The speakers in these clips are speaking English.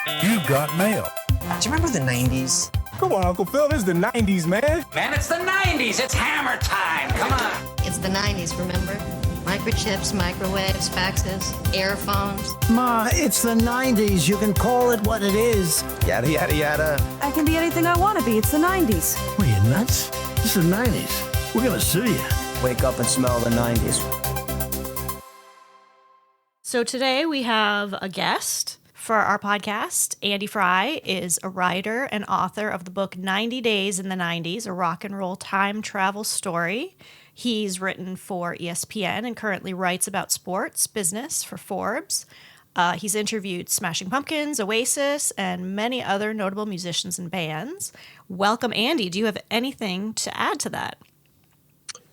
You got mail. Do you remember the 90s? Come on, Uncle Phil, this is the 90s, man. Man, it's the 90s. It's hammer time. Come on. It's the 90s, remember? Microchips, microwaves, faxes, airphones. Ma, it's the 90s. You can call it what it is. Yada, yada, yada. I can be anything I want to be. It's the 90s. What, are you nuts? This is the 90s. We're gonna sue you. Wake up and smell the 90s. So today we have a guest for our podcast. Andy Frye is a writer and author of the book 90 Days in the 90s, a rock and roll time travel story. He's written for ESPN and currently writes about sports business for Forbes. He's interviewed Smashing Pumpkins, Oasis, and many other notable musicians and bands. Welcome, Andy. Do you have anything to add to that?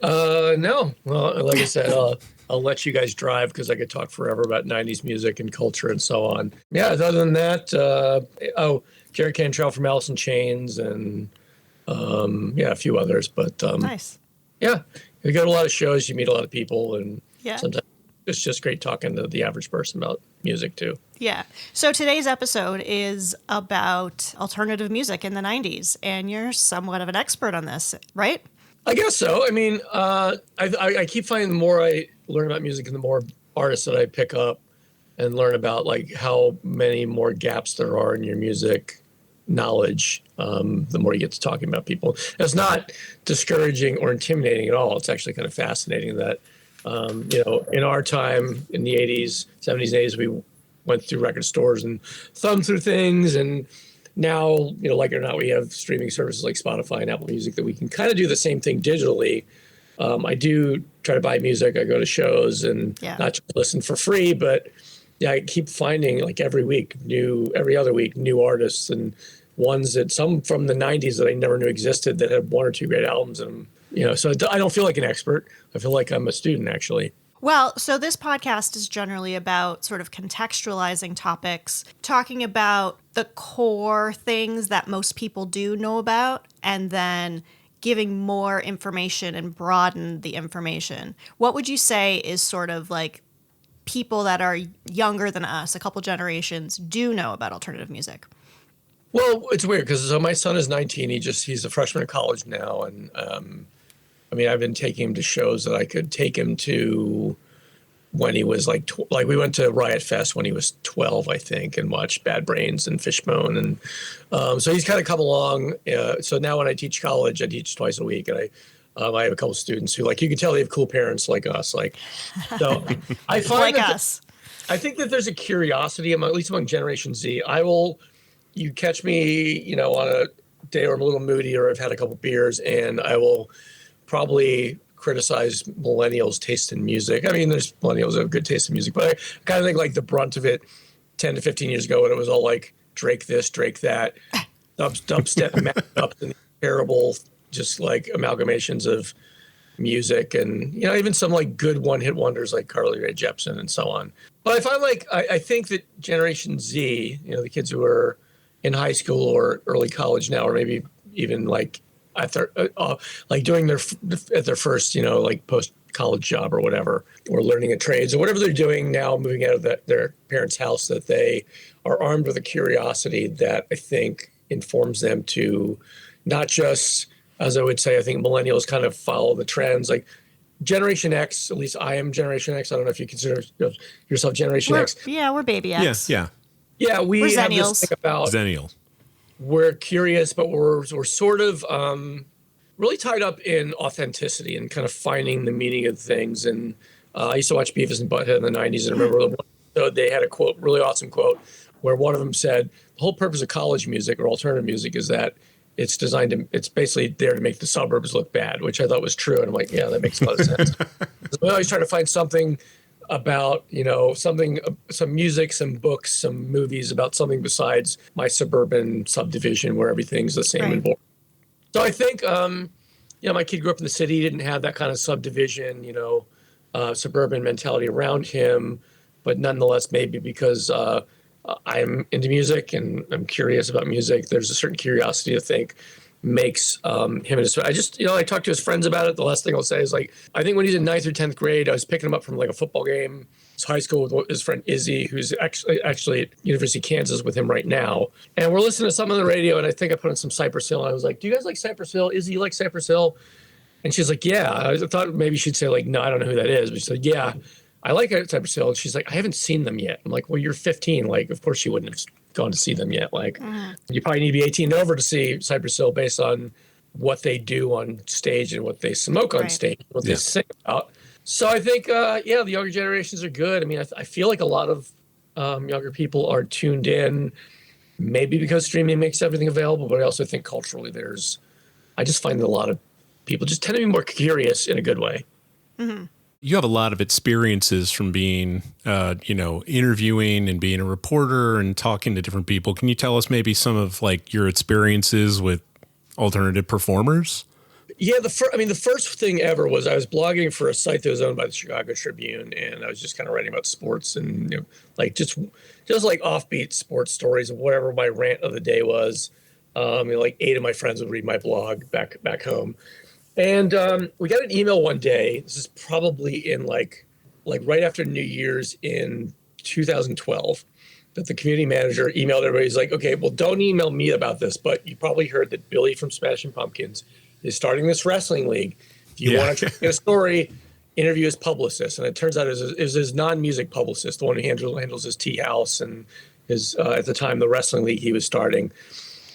No. Well, like I said, I'll let you guys drive because I could talk forever about 90s music and culture and so on. Yeah, other than that, Jerry Cantrell from Alice in Chains and, a few others. But Nice. Yeah, you go to a lot of shows, you meet a lot of people, and Yeah. sometimes it's just great talking to the average person about music, too. Yeah. So today's episode is about alternative music in the 90s, and you're somewhat of an expert on this, right? I guess so. I mean, I keep finding the more I learn about music and the more artists that I pick up and learn about, like, how many more gaps there are in your music knowledge, the more you get to talking about people. It's not discouraging or intimidating at all. It's actually kind of fascinating that, in our time in the 80s, 70s, 80s, we went through record stores and thumbed through things, and now, like it or not, we have streaming services like Spotify and Apple Music that we can kind of do the same thing digitally. I do try to buy music. I go to shows and not just listen for free, but I keep finding like every other week, new artists and ones that some from the 90s that I never knew existed that had one or two great albums in them. So I don't feel like an expert. I feel like I'm a student, actually. Well, so this podcast is generally about sort of contextualizing topics, talking about the core things that most people do know about, and then giving more information and broaden the information. What would you say is sort of like people that are younger than us, a couple generations, do know about alternative music? Well, it's weird because my son is 19. He's a freshman in college now. And I've been taking him to shows that I could take him to when he was like we went to Riot Fest when he was 12, I think, and watched Bad Brains and Fishbone. And so he's kind of come along. So now when I teach college, I teach twice a week. And I have a couple students who, like, you can tell they have cool parents like us. Like, so I find like us. I think that there's a curiosity, at least among Generation Z. You catch me, on a day where I'm a little moody or I've had a couple beers, and I will probably criticize millennials' taste in music. I mean, there's millennials that have good taste in music, but I kind of think like the brunt of it 10 to 15 years ago when it was all like Drake this, Drake that, dubstep, mashups, and terrible, just like amalgamations of music, and even some like good one-hit wonders like Carly Rae Jepsen and so on. But I find I think that Generation Z, the kids who are in high school or early college now, or maybe even like at their doing their first like post-college job or whatever, or learning a trades or whatever they're doing now, moving out of their parents' house, that they are armed with a curiosity that I think informs them to not just, as I would say, I think millennials kind of follow the trends. Like Generation X, at least I am Generation X. I don't know if you consider yourself Generation X. Yeah, we're baby X. Yeah. Yeah, we're have Zennials. this thing about Zennial. We're curious, but we're sort of really tied up in authenticity and kind of finding the meaning of things. And I used to watch Beavis and Butthead in the 90s, and I remember one episode they had a quote, really awesome quote, where one of them said, the whole purpose of college music or alternative music is that it's basically there to make the suburbs look bad, which I thought was true. And I'm like, yeah, that makes a lot of sense. So I always try to find something about, some music, some books, some movies about something besides my suburban subdivision where everything's the same and boring. So I think, my kid grew up in the city, didn't have that kind of subdivision, suburban mentality around him, but nonetheless, maybe because I'm into music and I'm curious about music, there's a certain curiosity I think makes him and his, I talked to his friends about it. The last thing I'll say is I think when he's in 9th or 10th grade, I was picking him up from like a football game high school with his friend Izzy, who's actually at University of Kansas with him right now. And we're listening to something on the radio, and I think I put on some Cypress Hill, and I was like, "Do you guys like Cypress Hill? Izzy, you like Cypress Hill?" And she's like, "Yeah." I thought maybe she'd say like, "No, I don't know who that is," but she said, "Yeah, I like Cypress Hill." And she's like, "I haven't seen them yet." I'm like, "Well, you're 15. Like, of course you wouldn't have gone to see them yet. Like, you probably need to be 18 and over to see Cypress Hill based on what they do on stage and what they smoke on stage, what they sing about." So I think, the younger generations are good. I mean, I feel like a lot of younger people are tuned in, maybe because streaming makes everything available, but I also think culturally I just find that a lot of people just tend to be more curious in a good way. Mm-hmm. You have a lot of experiences from being, interviewing and being a reporter and talking to different people. Can you tell us maybe some of like your experiences with alternative performers? Yeah, the first thing ever was I was blogging for a site that was owned by the Chicago Tribune, and I was just kind of writing about sports and like just like offbeat sports stories of whatever my rant of the day was. Like 8 of my friends would read my blog back home, and we got an email one day. This is probably in like right after New Year's in 2012. That the community manager emailed everybody. He's like, "Okay, well, don't email me about this, but you probably heard that Billy from Smashing Pumpkins is starting this wrestling league. If you want to get a story, interview his publicist." And it turns out it was his non-music publicist, the one who handles his tea house and his at the time the wrestling league he was starting.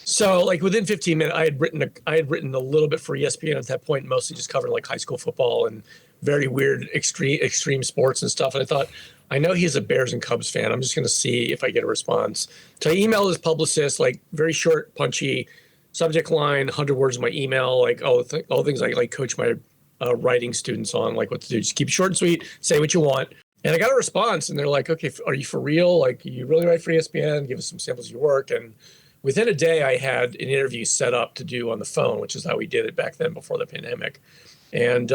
So like within 15 minutes, I had written a little bit for ESPN at that point, mostly just covering like high school football and very weird extreme sports and stuff. And I thought, I know he's a Bears and Cubs fan. I'm just going to see if I get a response. So I emailed his publicist, like very short, punchy subject line, 100 words in my email, like all the things I like coach my writing students on, like what to do. Just keep it short and sweet, say what you want. And I got a response, and they're like, "Okay, are you for real? Like, you really write for ESPN? Give us some samples of your work." And within a day, I had an interview set up to do on the phone, which is how we did it back then before the pandemic. And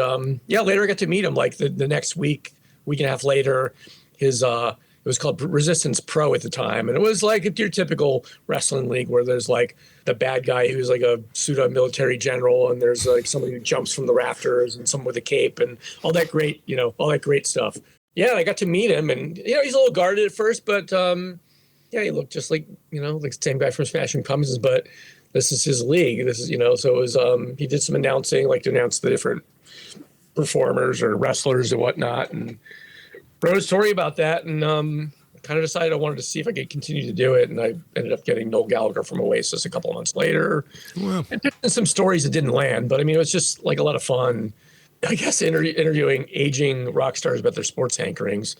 later I got to meet him like the next week and a half later. It was called Resistance Pro at the time. And it was like your typical wrestling league where there's like the bad guy who's like a pseudo military general, and there's like somebody who jumps from the rafters and someone with a cape and all that great stuff. Yeah, I got to meet him, and he's a little guarded at first, but he looked just like the same guy from Smashing Pumpkins, but this is his league. This is so it was he did some announcing, like to announce the different performers or wrestlers and whatnot, and wrote a story about that, and kind of decided I wanted to see if I could continue to do it. And I ended up getting Noel Gallagher from Oasis a couple of months later. Wow. And some stories that didn't land, but I mean, it was just like a lot of fun, I guess, interviewing aging rock stars about their sports hankerings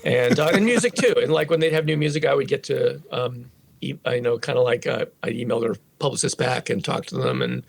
and music too. And like when they'd have new music, I would get to, I'd email their publicist back and talk to them. And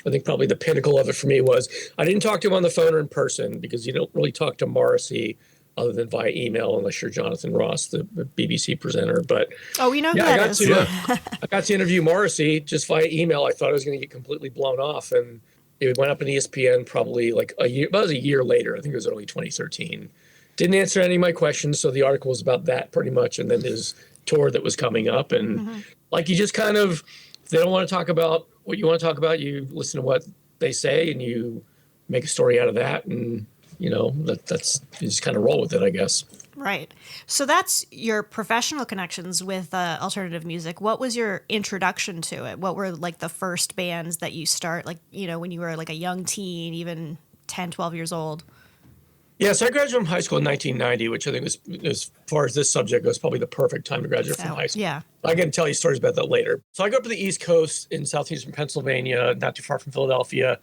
I think probably the pinnacle of it for me was I didn't talk to him on the phone or in person, because you don't really talk to Morrissey other than via email, unless you're Jonathan Ross, the BBC presenter. But we know who that is. I got to interview Morrissey just via email. I thought I was going to get completely blown off, and it went up in ESPN probably like a year later. I think it was early 2013. Didn't answer any of my questions, so the article was about that pretty much, and then his tour that was coming up, and like you just kind of, if they don't want to talk about what you want to talk about, you listen to what they say and you make a story out of that, and that's you just kind of roll with it, I guess. Right. So that's your professional connections with alternative music. What was your introduction to it? What were like the first bands that you start, like, when you were like a young teen, even 10, 12 years old? Yeah, so I graduated from high school in 1990, which I think was, as far as this subject goes, probably the perfect time to graduate from high school. Yeah. I can tell you stories about that later. So I grew up on the East Coast in southeastern Pennsylvania, not too far from Philadelphia.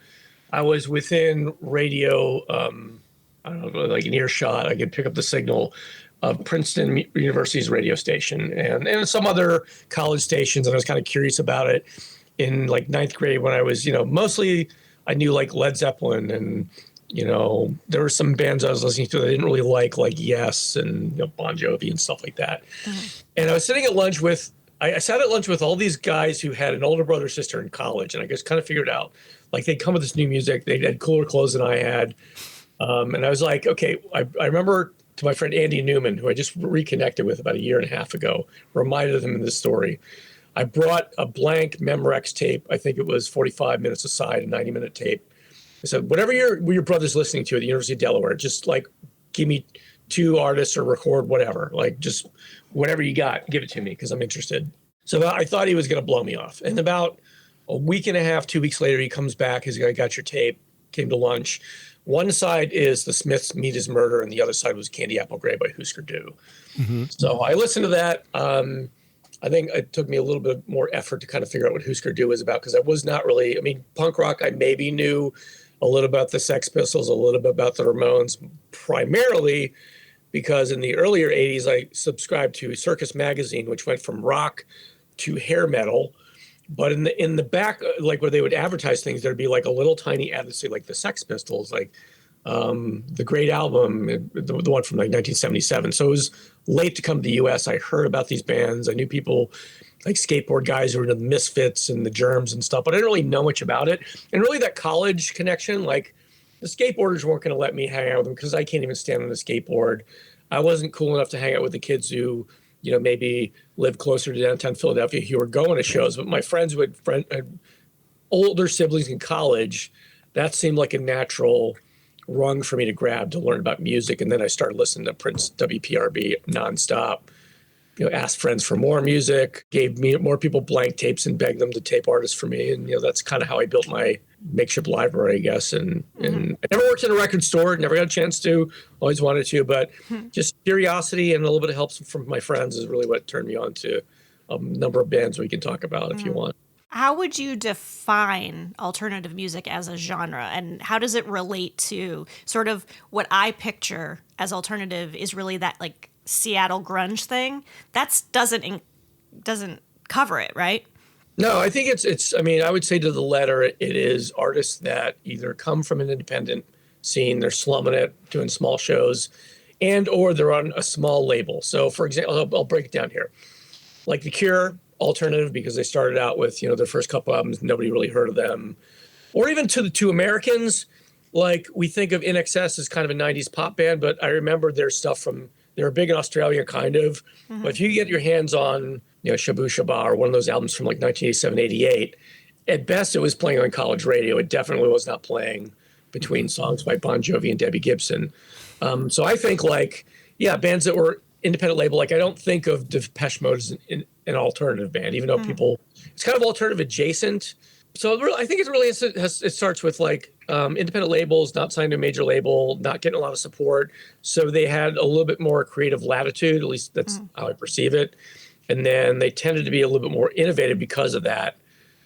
I was within radio, like an earshot. I could pick up the signal of Princeton University's radio station and some other college stations. And I was kind of curious about it in like 9th grade when I was, mostly I knew like Led Zeppelin, and there were some bands I was listening to that I didn't really like Yes and Bon Jovi and stuff like that. Mm-hmm. And I was sitting at lunch I sat at lunch with all these guys who had an older brother or sister in college, and I just kind of figured out, like, they'd come with this new music. They had cooler clothes than I had. And I was like, okay, I remember to my friend Andy Newman, who I just reconnected with about a year and a half ago, reminded him of this story. I brought a blank Memorex tape. I think it was 45 minutes aside, a 90-minute tape. I said, whatever your brother's listening to at the University of Delaware, just like give me two artists or record whatever, like just whatever you got, give it to me because I'm interested. So I thought he was going to blow me off. And about a week and a half, 2 weeks later, he comes back. He's like, I got your tape, came to lunch. One side is the Smiths' Meet His Murder, and the other side was Candy Apple Grey by Husker Du. Mm-hmm. So I listened to that. I think it took me a little bit more effort to kind of figure out what Husker Du was about because I was not really, I mean, punk rock, I maybe knew a little about the Sex Pistols, a little bit about the Ramones, primarily because in the earlier 80s, I subscribed to Circus Magazine, which went from rock to hair metal. But in the back, like where they would advertise things, there'd be like a little tiny ad that say like the Sex Pistols, like the great album, the one from like 1977. So it was late to come to the U.S. I heard about these bands. I knew people like skateboard guys who were into the Misfits and the Germs and stuff, but I didn't really know much about it. And really that college connection, like the skateboarders weren't going to let me hang out with them because I can't even stand on a skateboard. I wasn't cool enough to hang out with the kids who, you know, maybe lived closer to downtown Philadelphia who were going to shows. But my friends who had older siblings in college, that seemed like a natural rung for me to grab to learn about music. And then I started listening to Prince WPRB nonstop, you know, asked friends for more music, gave me more people blank tapes and begged them to tape artists for me. And, you know, that's kind of how I built my makeshift library, I guess. And I never worked in a record store, never got a chance to, always wanted to, but just curiosity and a little bit of help from my friends is really what turned me on to a number of bands we can talk about if you want. How would you define alternative music as a genre, and how does it relate to sort of what I picture as alternative is really that like Seattle grunge thing? That doesn't cover it, right? No, I think it's. I mean, I would say to the letter, it is artists that either come from an independent scene, they're slumming it, doing small shows, and or they're on a small label. So, for example, I'll break it down here. Like The Cure, alternative because they started out with, you know, their first couple albums, nobody really heard of them. Or even to the two Americans, like we think of INXS as kind of a 90s pop band, but I remember their stuff from, they were big in Australia, kind of. But if you get your hands on, you know, Shabu Shaba or one of those albums from like 1987, 88, at best it was playing on college radio. It definitely was not playing between songs by Bon Jovi and Debbie Gibson. So I think like, yeah, bands that were independent label, like I don't think of Depeche Mode as an alternative band, even though people, it's kind of alternative adjacent. So I think it really it starts with like independent labels, not signed to a major label, not getting a lot of support. So they had a little bit more creative latitude, at least that's how I perceive it. And then they tended to be a little bit more innovative because of that.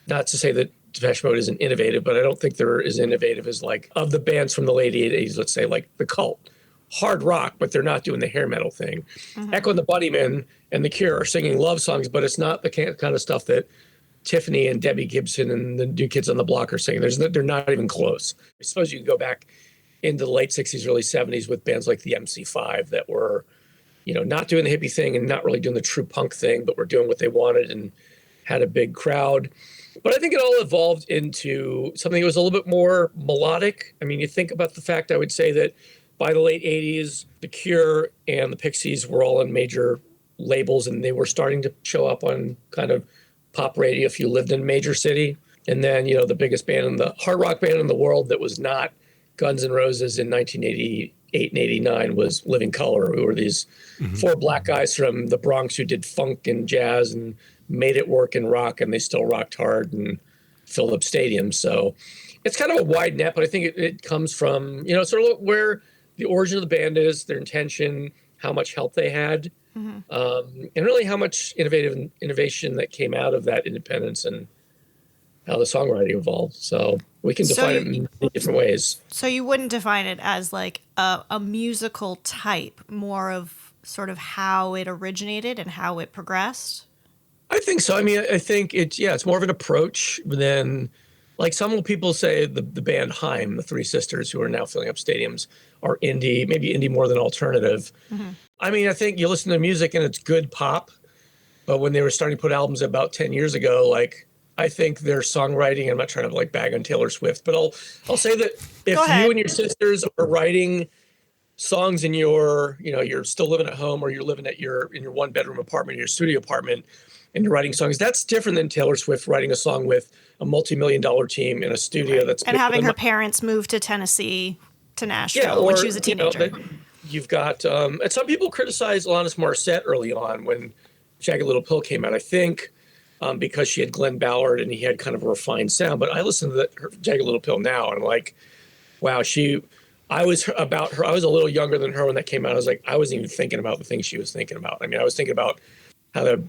Not to say that Depeche Mode isn't innovative, but I don't think they're as innovative as like of the bands from the late 80s, let's say like The Cult. Hard rock, but they're not doing the hair metal thing. Echo and the Bunnymen and The Cure are singing love songs, but it's not the kind of stuff that Tiffany and Debbie Gibson and the New Kids on the Block are singing. They're not even close. I suppose you can go back into the late 60s, early 70s with bands like the MC5 that were, you know, not doing the hippie thing and not really doing the true punk thing, but were doing what they wanted and had a big crowd. But I think it all evolved into something that was a little bit more melodic. I mean, you think about the fact, I would say that by the late 80s, The Cure and the Pixies were all on major labels, and they were starting to show up on kind of pop radio if you lived in a major city. And then, you know, the biggest band in the hard rock band in the world that was not Guns N' Roses in 1988 and 89 was Living Colour, who were these four black guys from the Bronx who did funk and jazz and made it work in rock, and they still rocked hard and filled up stadiums. So it's kind of a wide net, but I think it comes from, you know, sort of where the origin of the band is, their intention, how much help they had, and really how much innovation that came out of that independence and how the songwriting evolved. So we can define it in many different ways. So you wouldn't define it as like a musical type, more of sort of how it originated and how it progressed? I think so. I mean, I think it's more of an approach than, like some people say the band Haim, the Three Sisters, who are now filling up stadiums, are indie, maybe indie more than alternative. I mean, I think you listen to music and it's good pop, but when they were starting to put albums about 10 years ago, like I think their songwriting, I'm not trying to like bag on Taylor Swift, but I'll say that if you and your sisters are writing songs in your, you know, you're still living at home or you're living in your one bedroom apartment, your studio apartment, and you're writing songs, that's different than Taylor Swift writing a song with a multi-million-dollar team in a studio that's and having her parents move to Tennessee to Nashville when she was a teenager. You know, you've got, and some people criticize Alanis Morissette early on when Jagged Little Pill came out. I think because she had Glenn Ballard and he had kind of a refined sound. But I listen to her Jagged Little Pill now, and I'm like, wow, I was about her. I was a little younger than her when that came out. I was like, I wasn't even thinking about the things she was thinking about. I mean, I was thinking about how to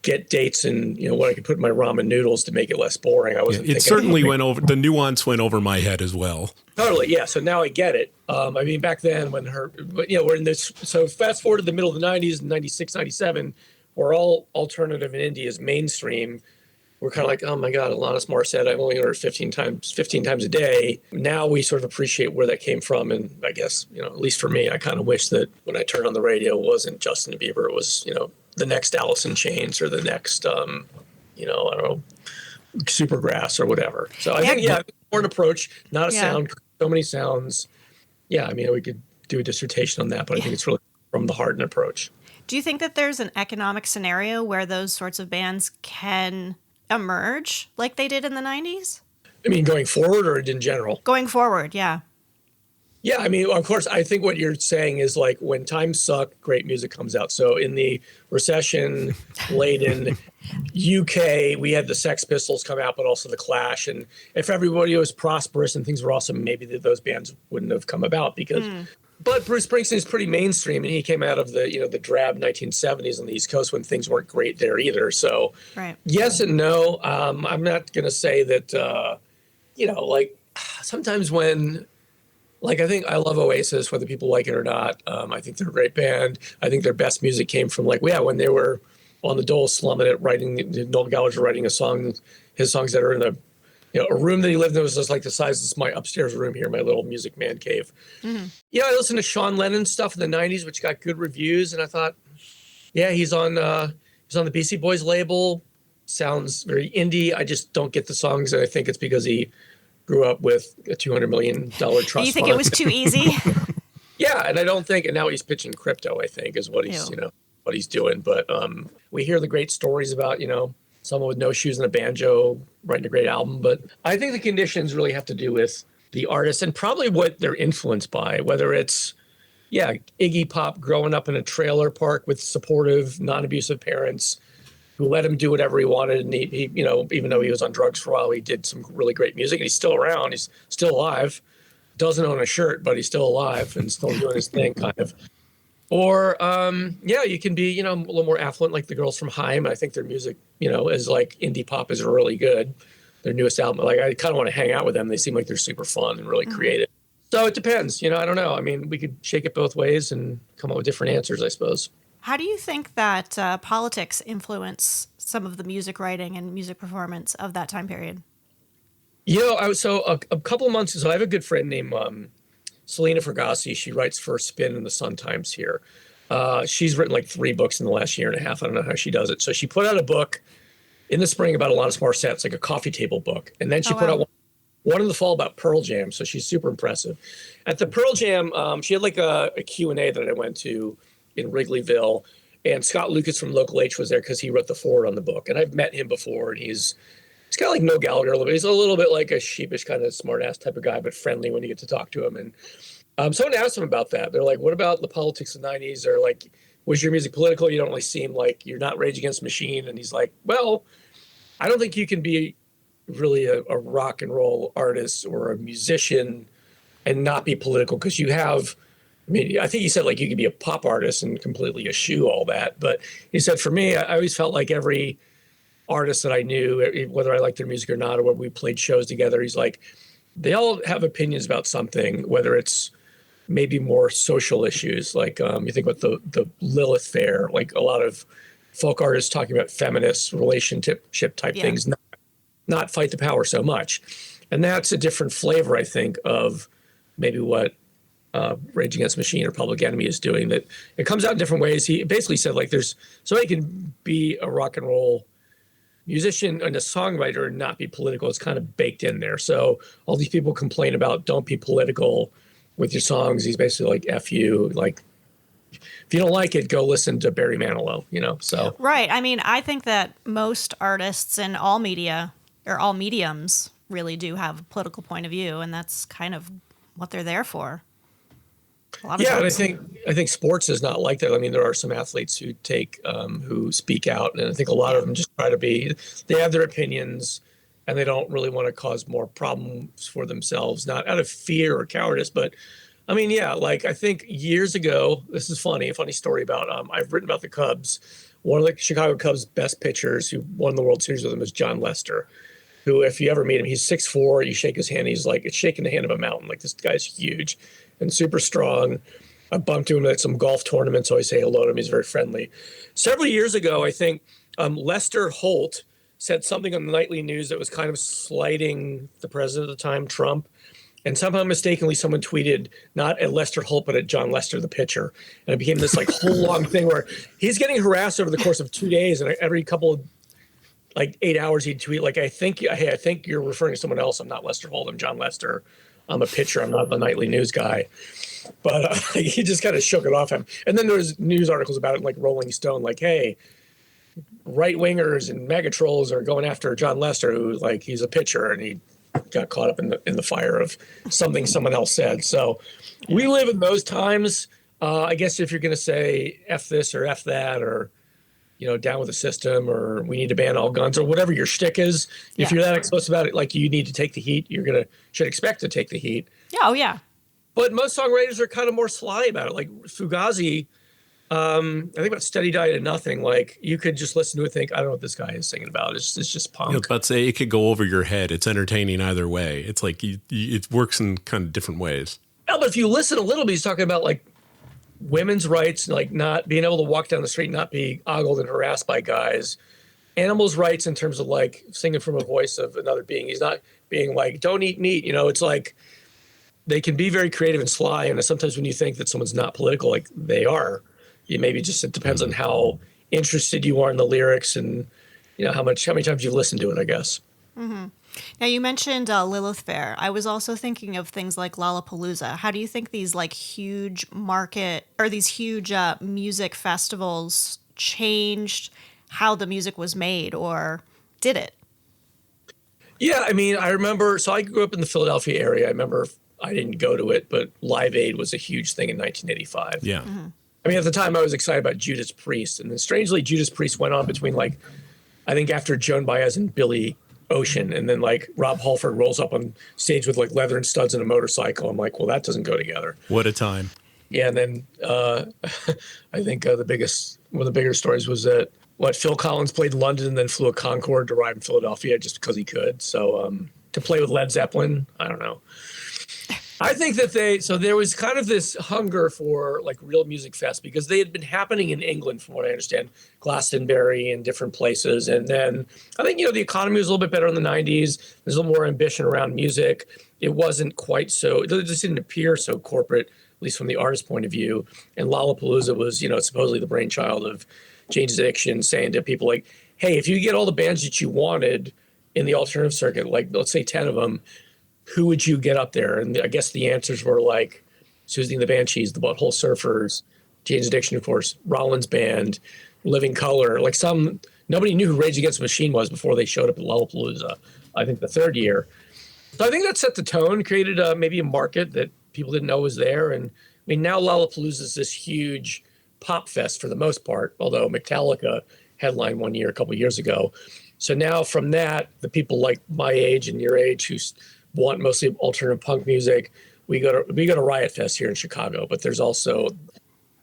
get dates and what I could put in my ramen noodles to make it less boring. I wasn't. It certainly went over. The nuance went over my head as well. Totally, yeah. So now I get it. I mean, back then when we're in this. So fast forward to the middle of the '90s, 96, 97, where all alternative and indie is mainstream. We're kind of like, oh my God, Alanis Morissette, I've only heard her 15 times a day. Now we sort of appreciate where that came from. And I guess, at least for me, I kind of wish that when I turned on the radio, it wasn't Justin Bieber. It was, the next Alice in Chains or the next, I don't know, Supergrass or whatever. So I think, more an approach, not a sound, so many sounds. Yeah, I mean, we could do a dissertation on that, but I think it's really from the heart and approach. Do you think that there's an economic scenario where those sorts of bands can emerge like they did in the 90s? I mean, going forward or in general? Going forward, yeah. Yeah, I mean, of course, I think what you're saying is like when times suck, great music comes out. So in the recession-laden UK, we had the Sex Pistols come out, but also the Clash. And if everybody was prosperous and things were awesome, maybe those bands wouldn't have come about because... But Bruce Springsteen is pretty mainstream, and he came out of the drab 1970s on the East Coast when things weren't great there either. So, yes and no. I'm not going to say that, like sometimes when, like I think I love Oasis, whether people like it or not. I think they're a great band. I think their best music came from when they were on the dole slumming it, Noel Gallagher writing his songs that are in a room that he lived in was just like the size of my upstairs room here, my little music man cave. Mm-hmm. Yeah, I listened to Sean Lennon stuff in the 90s, which got good reviews. And I thought, yeah, he's on the BC Boys label. Sounds very indie. I just don't get the songs. And I think it's because he grew up with a $200 million trust fund. You think it was too easy? Yeah, and I don't think, and now he's pitching crypto, I think, is what he's, what he's doing. But we hear the great stories about, someone with no shoes and a banjo writing a great album. But I think the conditions really have to do with the artist and probably what they're influenced by, whether it's, Iggy Pop growing up in a trailer park with supportive, non-abusive parents who let him do whatever he wanted. And he even though he was on drugs for a while, he did some really great music. And he's still around. He's still alive. Doesn't own a shirt, but he's still alive and still doing his thing, kind of. Or, you can be, a little more affluent, like the girls from Haim. I think their music, is like indie pop is really good. Their newest album, like I kind of want to hang out with them. They seem like they're super fun and really creative. So it depends, I don't know. I mean, we could shake it both ways and come up with different answers, I suppose. How do you think that politics influence some of the music writing and music performance of that time period? A couple of months ago, I have a good friend named Selena Fergasi. She writes for Spin and the Sun-Times here. She's written like 3 books in the last year and a half. I don't know how she does it. So she put out a book in the spring about Alanis Morissette. It's like a coffee table book. And then she put out one in the fall about Pearl Jam. So she's super impressive. At the Pearl Jam, she had like a Q&A that I went to in Wrigleyville. And Scott Lucas from Local H was there because he wrote the foreword on the book. And I've met him before. And he's kind of like Noel Gallagher a little bit. He's a little bit like a sheepish kind of smart-ass type of guy, but friendly when you get to talk to him. And someone asked him about that. They're like, what about the politics of the 90s? Or like, was your music political? You don't really seem like you're not Rage Against the Machine. And he's like, well, I don't think you can be really a rock and roll artist or a musician and not be political because you have, I think he said like you could be a pop artist and completely eschew all that. But he said, for me, I always felt like every artist that I knew, whether I liked their music or not, or whether we played shows together, he's like, they all have opinions about something, whether it's maybe more social issues. Like you think about the Lilith Fair, like a lot of folk artists talking about feminist relationship type things, not fight the power so much. And that's a different flavor, I think, of maybe what Rage Against the Machine or Public Enemy is doing, that it comes out in different ways. He basically said like there's somebody can be a rock and roll musician and a songwriter and not be political. It's kind of baked in there. So all these people complain about don't be political with your songs. He's basically like, F you. Like, if you don't like it, go listen to Barry Manilow, so. Right. I mean, I think that most artists in all media or all mediums really do have a political point of view, and that's kind of what they're there for. Yeah, and I think sports is not like that. I mean, there are some athletes who who speak out, and I think a lot of them just try to they have their opinions, and they don't really want to cause more problems for themselves, not out of fear or cowardice, but I mean, yeah, like I think years ago, this is funny, a funny story about, I've written about the Cubs. One of the Chicago Cubs' best pitchers who won the World Series with them is John Lester, who, if you ever meet him, he's 6'4", you shake his hand, he's like, it's shaking the hand of a mountain. Like, this guy's huge and super strong. I bumped into him at some golf tournaments, so I say hello to him. He's very friendly. Several years ago, I think Lester Holt said something on the nightly news that was kind of slighting the president at the time, Trump. And somehow mistakenly someone tweeted not at Lester Holt, but at John Lester, the pitcher. And it became this like whole long thing where he's getting harassed over the course of 2 days. And every couple of like 8 hours he'd tweet, like, I think you're referring to someone else. I'm not Lester Holt. I'm John Lester. I'm a pitcher. I'm not the nightly news guy. But he just kind of shook it off him. And then there was news articles about it, like Rolling Stone, like, hey, right wingers and mega trolls are going after John Lester, who like he's a pitcher, and he got caught up in the fire of something someone else said. So we live in those times. I guess if you're going to say F this or F that, or, down with the system, or we need to ban all guns, or whatever your shtick is, if you're that explicit about it, like you need to take the heat, should expect to take the heat. Yeah. Oh yeah. But most songwriters are kind of more sly about it. Like Fugazi, I think about Steady Diet and Nothing. Like, you could just listen to it and think, I don't know what this guy is singing about. It's just punk. I was about to say, it could go over your head. It's entertaining either way. It's like it works in kind of different ways. No, but if you listen a little bit, he's talking about like women's rights, like not being able to walk down the street, not being ogled and harassed by guys. Animals' rights in terms of like singing from a voice of another being. He's not being like, don't eat meat. It's like they can be very creative and sly. And sometimes when you think that someone's not political, like they are, it depends on how interested you are in the lyrics and, how many times you've listened to it, I guess. Mm-hmm. Now, you mentioned Lilith Fair. I was also thinking of things like Lollapalooza. How do you think these like huge music festivals changed how the music was made, or did it? Yeah, I mean, I remember, so I grew up in the Philadelphia area. I remember, I didn't go to it, but Live Aid was a huge thing in 1985. Yeah. Mm-hmm. I mean, at the time, I was excited about Judas Priest. And then strangely, Judas Priest went on between, like, I think after Joan Baez and Billy Ocean. And then, like, Rob Halford rolls up on stage with, like, leather and studs and a motorcycle. I'm like, well, that doesn't go together. What a time. Yeah. And then I think one of the bigger stories was that, Phil Collins played London and then flew a Concorde to arrive in Philadelphia just because he could. So to play with Led Zeppelin, I don't know. I think that there was kind of this hunger for like real music fest because they had been happening in England, from what I understand, Glastonbury and different places. And then I think, the economy was a little bit better in the 90s. There's a little more ambition around music. It wasn't quite so, it just didn't appear so corporate, at least from the artist's point of view. And Lollapalooza was, supposedly the brainchild of Jane's Addiction, saying to people like, hey, if you get all the bands that you wanted in the alternative circuit, like let's say 10 of them, who would you get up there? And I guess the answers were like Susie and the Banshees, the Butthole Surfers, Jane's Addiction, of course, Rollins Band, Living Colour. Like nobody knew who Rage Against the Machine was before they showed up at Lollapalooza, I think the third year. So I think that set the tone, created maybe a market that people didn't know was there. And I mean, now Lollapalooza is this huge pop fest for the most part, although Metallica headlined one year, a couple of years ago. So now from that, the people like my age and your age who want mostly alternative punk music, we go to Riot Fest here in Chicago. But there's also,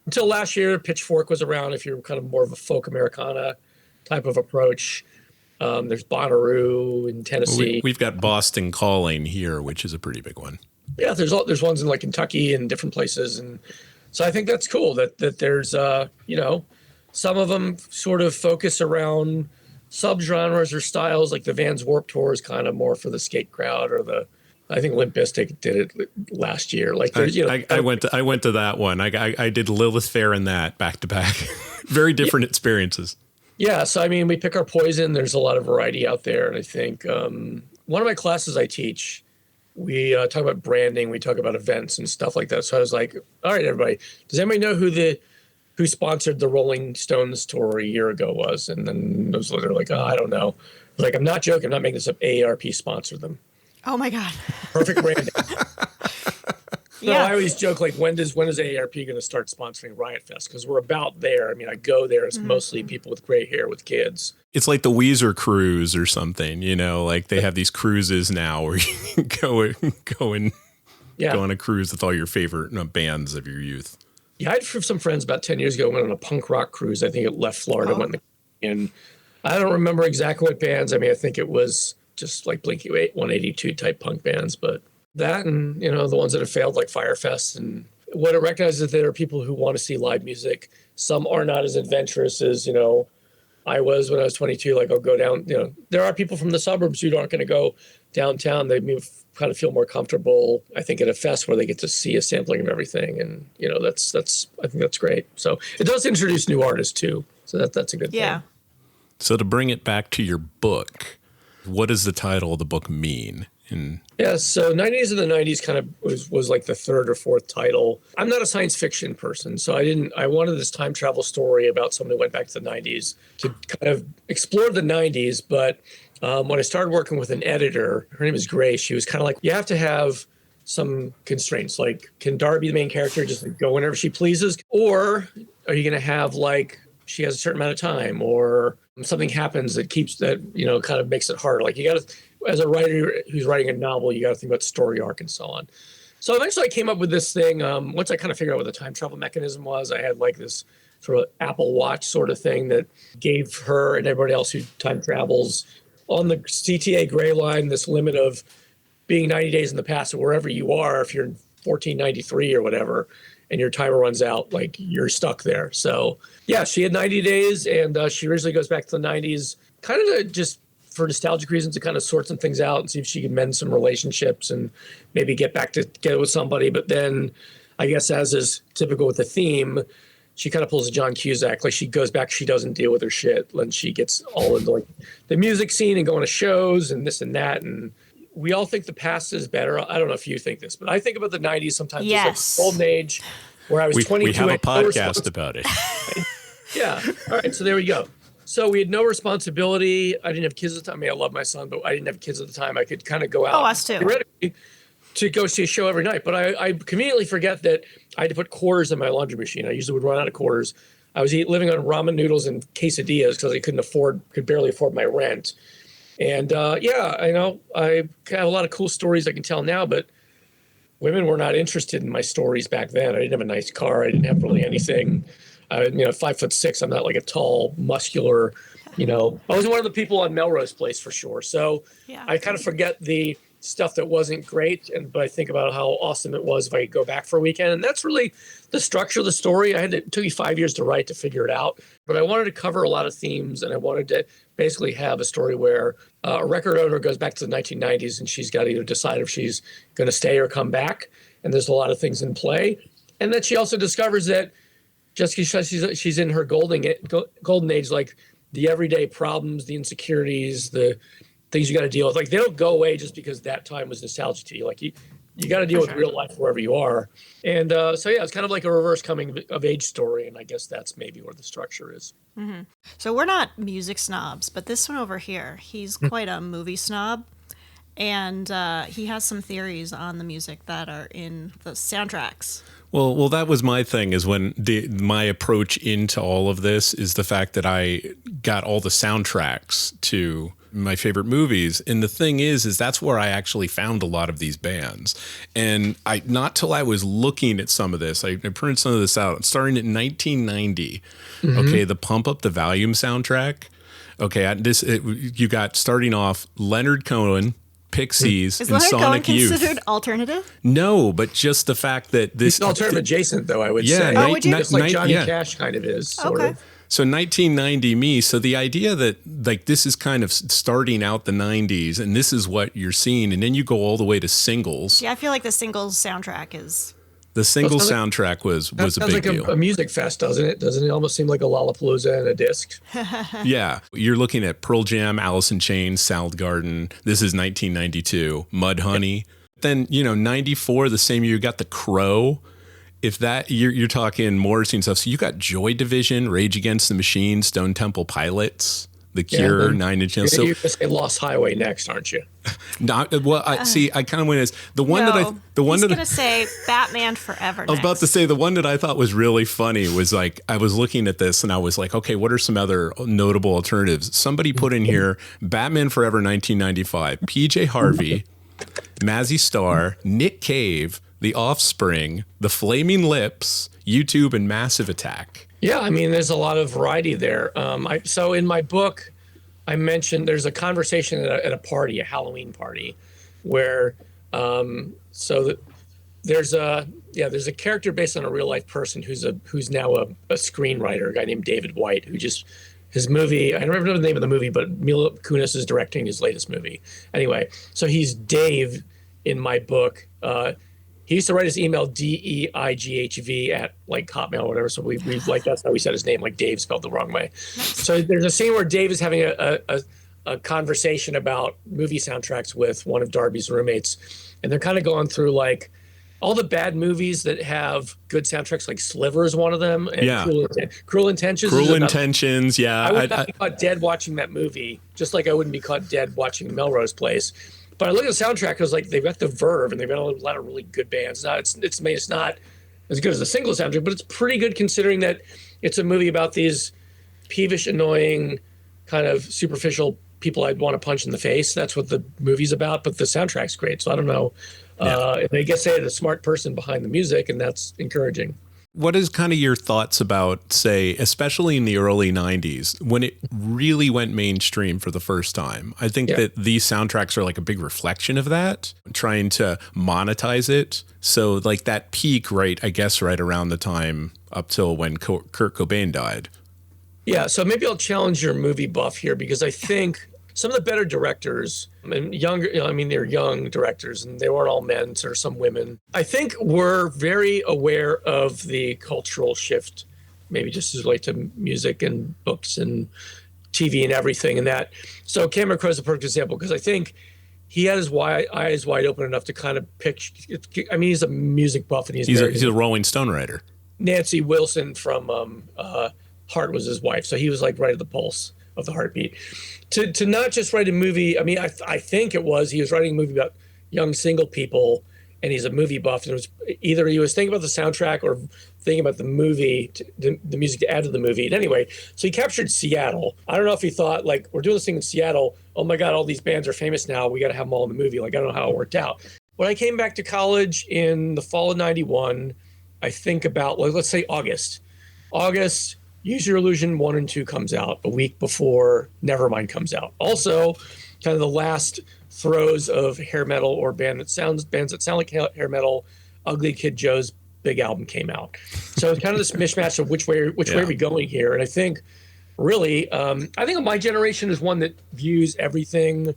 until last year, Pitchfork was around if you're kind of more of a folk Americana type of approach. There's Bonnaroo in Tennessee. We've got Boston Calling here, which is a pretty big one. Yeah, there's ones in like Kentucky and different places. And so I think that's cool that there's, some of them sort of focus around subgenres or styles, like the Vans Warped Tour is kind of more for the skate crowd, or I think Limp Bizkit did it last year. Like I went to that one. I did Lilith Fair and that back to back. Very different experiences. Yeah, so I mean, we pick our poison. There's a lot of variety out there, and I think one of my classes I teach, we talk about branding, we talk about events and stuff like that. So I was like, all right, everybody, does anybody know who sponsored the Rolling Stones tour a year ago was? And then those they're like, oh, I don't know. I was like, I'm not joking. I'm not making this up. AARP sponsored them. Oh my God. Perfect branding. So I always joke, like, when is AARP going to start sponsoring Riot Fest? Because we're about there. I mean, I go there. It's mostly people with gray hair with kids. It's like the Weezer cruise or something, like they have these cruises now where you can go on a cruise with all your favorite bands of your youth. Yeah, I had some friends about 10 years ago went on a punk rock cruise. I think it left Florida, and I don't remember exactly what bands. I mean, I think it was just like Blink 182 type punk bands, but that and, the ones that have failed like Firefest. And what it recognizes is that there are people who want to see live music. Some are not as adventurous as, I was when I was 22. Like, I'll go down, there are people from the suburbs who aren't going to go downtown. They kind of feel more comfortable, I think, at a fest where they get to see a sampling of everything. And, I think that's great. So it does introduce new artists too. So that's a good thing. So to bring it back to your book, what does the title of the book mean? So 90s and the 90s kind of was like the third or fourth title. I'm not a science fiction person, so I wanted this time travel story about someone who went back to the 90s to kind of explore the 90s. But when I started working with an editor, her name is Grace, she was kind of like, you have to have some constraints. Like, can Darby, the main character, just go whenever she pleases? Or are you going to have she has a certain amount of time, or something happens that kind of makes it harder? Like, you got to, as a writer who's writing a novel, you got to think about story arc and so on. So eventually I came up with this thing. Once I kind of figured out what the time travel mechanism was, I had like this sort of Apple Watch sort of thing that gave her and everybody else who time travels on the CTA gray line this limit of being 90 days in the past. So wherever you are, if you're in 1493 or whatever, and your timer runs out, like, you're stuck there. So yeah, she had 90 days, and she originally goes back to the 90s, kind of just for nostalgic reasons, to kind of sort some things out and see if she can mend some relationships and maybe get back together with somebody. But then, I guess, as is typical with the theme, she kind of pulls a John Cusack. Like, she goes back, she doesn't deal with her shit, and she gets all into like the music scene and going to shows and this and that. And we all think the past is better. I don't know if you think this, but I think about the 90s sometimes as like the golden age where I was 22. We have a podcast about it. Yeah. All right. So there we go. So we had no responsibility. I didn't have kids at the time. I mean, I love my son, but I didn't have kids at the time. I could kind of go out. Oh, us too. Theoretically, to go see a show every night. But I conveniently forget that I had to put quarters in my laundry machine. I usually would run out of quarters. I was living on ramen noodles and quesadillas because I could barely afford my rent. And I know I have a lot of cool stories I can tell now, but women were not interested in my stories back then. I didn't have a nice car. I didn't have really anything. 5'6". I'm not like a tall, muscular, I wasn't one of the people on Melrose Place for sure. So I kind of forget the stuff that wasn't great. But I think about how awesome it was if I could go back for a weekend. And that's really the structure of the story. It took me 5 years to write to figure it out. But I wanted to cover a lot of themes, and I wanted to basically have a story where a record owner goes back to the 1990s, and she's got to either decide if she's going to stay or come back. And there's a lot of things in play. And then she also discovers that just because she's in her golden age, like the everyday problems, the insecurities, the things you got to deal with, like, they don't go away just because that time was nostalgic to you. Like, you got to deal with real life wherever you are. And it's kind of like a reverse coming of age story. And I guess that's maybe where the structure is. Mm-hmm. So we're not music snobs, but this one over here, he's quite a movie snob. And he has some theories on the music that are in the soundtracks. Well, that was my thing, is when my approach into all of this is the fact that I got all the soundtracks to my favorite movies. And the thing is that's where I actually found a lot of these bands. And not till I was looking at some of this, I printed some of this out, starting in 1990. Mm-hmm. Okay, the Pump Up the Volume soundtrack. Okay, you got, starting off, Leonard Cohen, Pixies, is and Leonard Sonic Cohen Youth. considered alternative? No, but just the fact that this... He's alternative adjacent, though, I would say. Oh, would you? Just like Johnny Cash kind of is, sort of. So 1990 me, so the idea that, like, this is kind of starting out the 90s, and this is what you're seeing, and then you go all the way to singles. Yeah, I feel like the singles soundtrack is... The single soundtrack was a big deal. Sounds like a music fest, doesn't it? Doesn't it almost seem like a Lollapalooza and a disc? Yeah. You're looking at Pearl Jam, Alice in Chains, Soundgarden. This is 1992. Mudhoney. Then, 94, the same year, you got The Crow. If that, you're talking Morrissey and stuff. So you got Joy Division, Rage Against the Machine, Stone Temple Pilots, The Cure, then 9 Inch Nails. You're going to say Lost Highway next, aren't you? Not well. I see. I kind of went as the one that he's going to say Batman Forever. I was about to say the one that I thought was really funny was like I was looking at this and I was like, okay, what are some other notable alternatives? Somebody put in here Batman Forever 1995, PJ Harvey, Mazzy Star, Nick Cave, The Offspring, The Flaming Lips, YouTube, and Massive Attack. Yeah, I mean, there's a lot of variety there. So in my book, I mentioned there's a conversation at a party, a Halloween party, where there's a character based on a real life person who's now a screenwriter, a guy named David White, who just his movie, I don't remember the name of the movie, but Mila Kunis is directing his latest movie. Anyway, so he's Dave in my book. He used to write his email DEIGHV at like Hotmail or whatever. So we like that's how we said his name, like Dave spelled the wrong way. So there's a scene where Dave is having a conversation about movie soundtracks with one of Darby's roommates, and they're kind of going through like all the bad movies that have good soundtracks, like Sliver is one of them, and Cruel Intentions. Cruel Intentions, yeah. I would not be caught dead watching that movie, just like I wouldn't be caught dead watching Melrose Place. But I look at the soundtrack, I was like, they've got the Verve, and they've got a lot of really good bands. It's not as good as the single soundtrack, but it's pretty good considering that it's a movie about these peevish, annoying, kind of superficial people I'd want to punch in the face. That's what the movie's about, but the soundtrack's great. So I don't know. And I guess they had a smart person behind the music, and that's encouraging. What is kind of your thoughts about, say, especially in the early 90s, when it really went mainstream for the first time? I think that these soundtracks are like a big reflection of that, trying to monetize it. So like that peak, right, I guess right around the time up till when Kurt Cobain died. Yeah, so maybe I'll challenge your movie buff here, because I think some of the better directors and younger, they're young directors and they weren't all men, or some women, I think were very aware of the cultural shift, maybe just as relate to music and books and TV and everything and that. So Cameron Crowe's a perfect example, because I think he had his eyes wide open enough to kind of picture, he's a music buff and he's a Rolling Stone writer. Nancy Wilson from Heart was his wife. So he was like right at the pulse of the heartbeat. To not just write a movie, I think he was writing a movie about young single people, and he's a movie buff, and it was either he was thinking about the soundtrack or thinking about the movie, the music to add to the movie. And anyway, so he captured Seattle. I don't know if he thought, like, we're doing this thing in Seattle, oh my God, all these bands are famous now, we got to have them all in the movie. Like, I don't know how it worked out. When I came back to college in the fall of 91, I think about, let's say August, Use Your Illusion 1 and 2 comes out a week before Nevermind comes out. Also, kind of the last throes of hair metal or bands that sound like hair metal. Ugly Kid Joe's big album came out. So it's kind of this mishmash of which way are we going here? And I think really, I think my generation is one that views everything,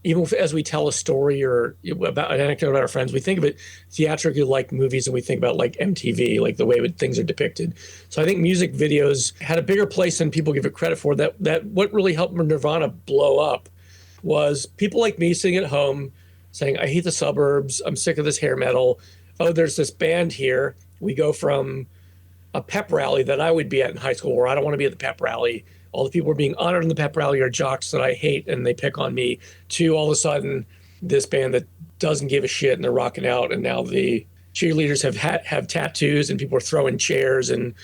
even as we tell a story or about an anecdote about our friends, we think of it theatrically like movies, and we think about like MTV, like the way things are depicted. So I think music videos had a bigger place than people give it credit for. That what really helped Nirvana blow up was people like me sitting at home saying, I hate the suburbs, I'm sick of this hair metal. Oh, there's this band here. We go from a pep rally that I would be at in high school, where I don't want to be at the pep rally. All the people who are being honored in the pep rally are jocks that I hate and they pick on me, to all of a sudden this band that doesn't give a shit and they're rocking out, and now the cheerleaders have tattoos and people are throwing chairs, and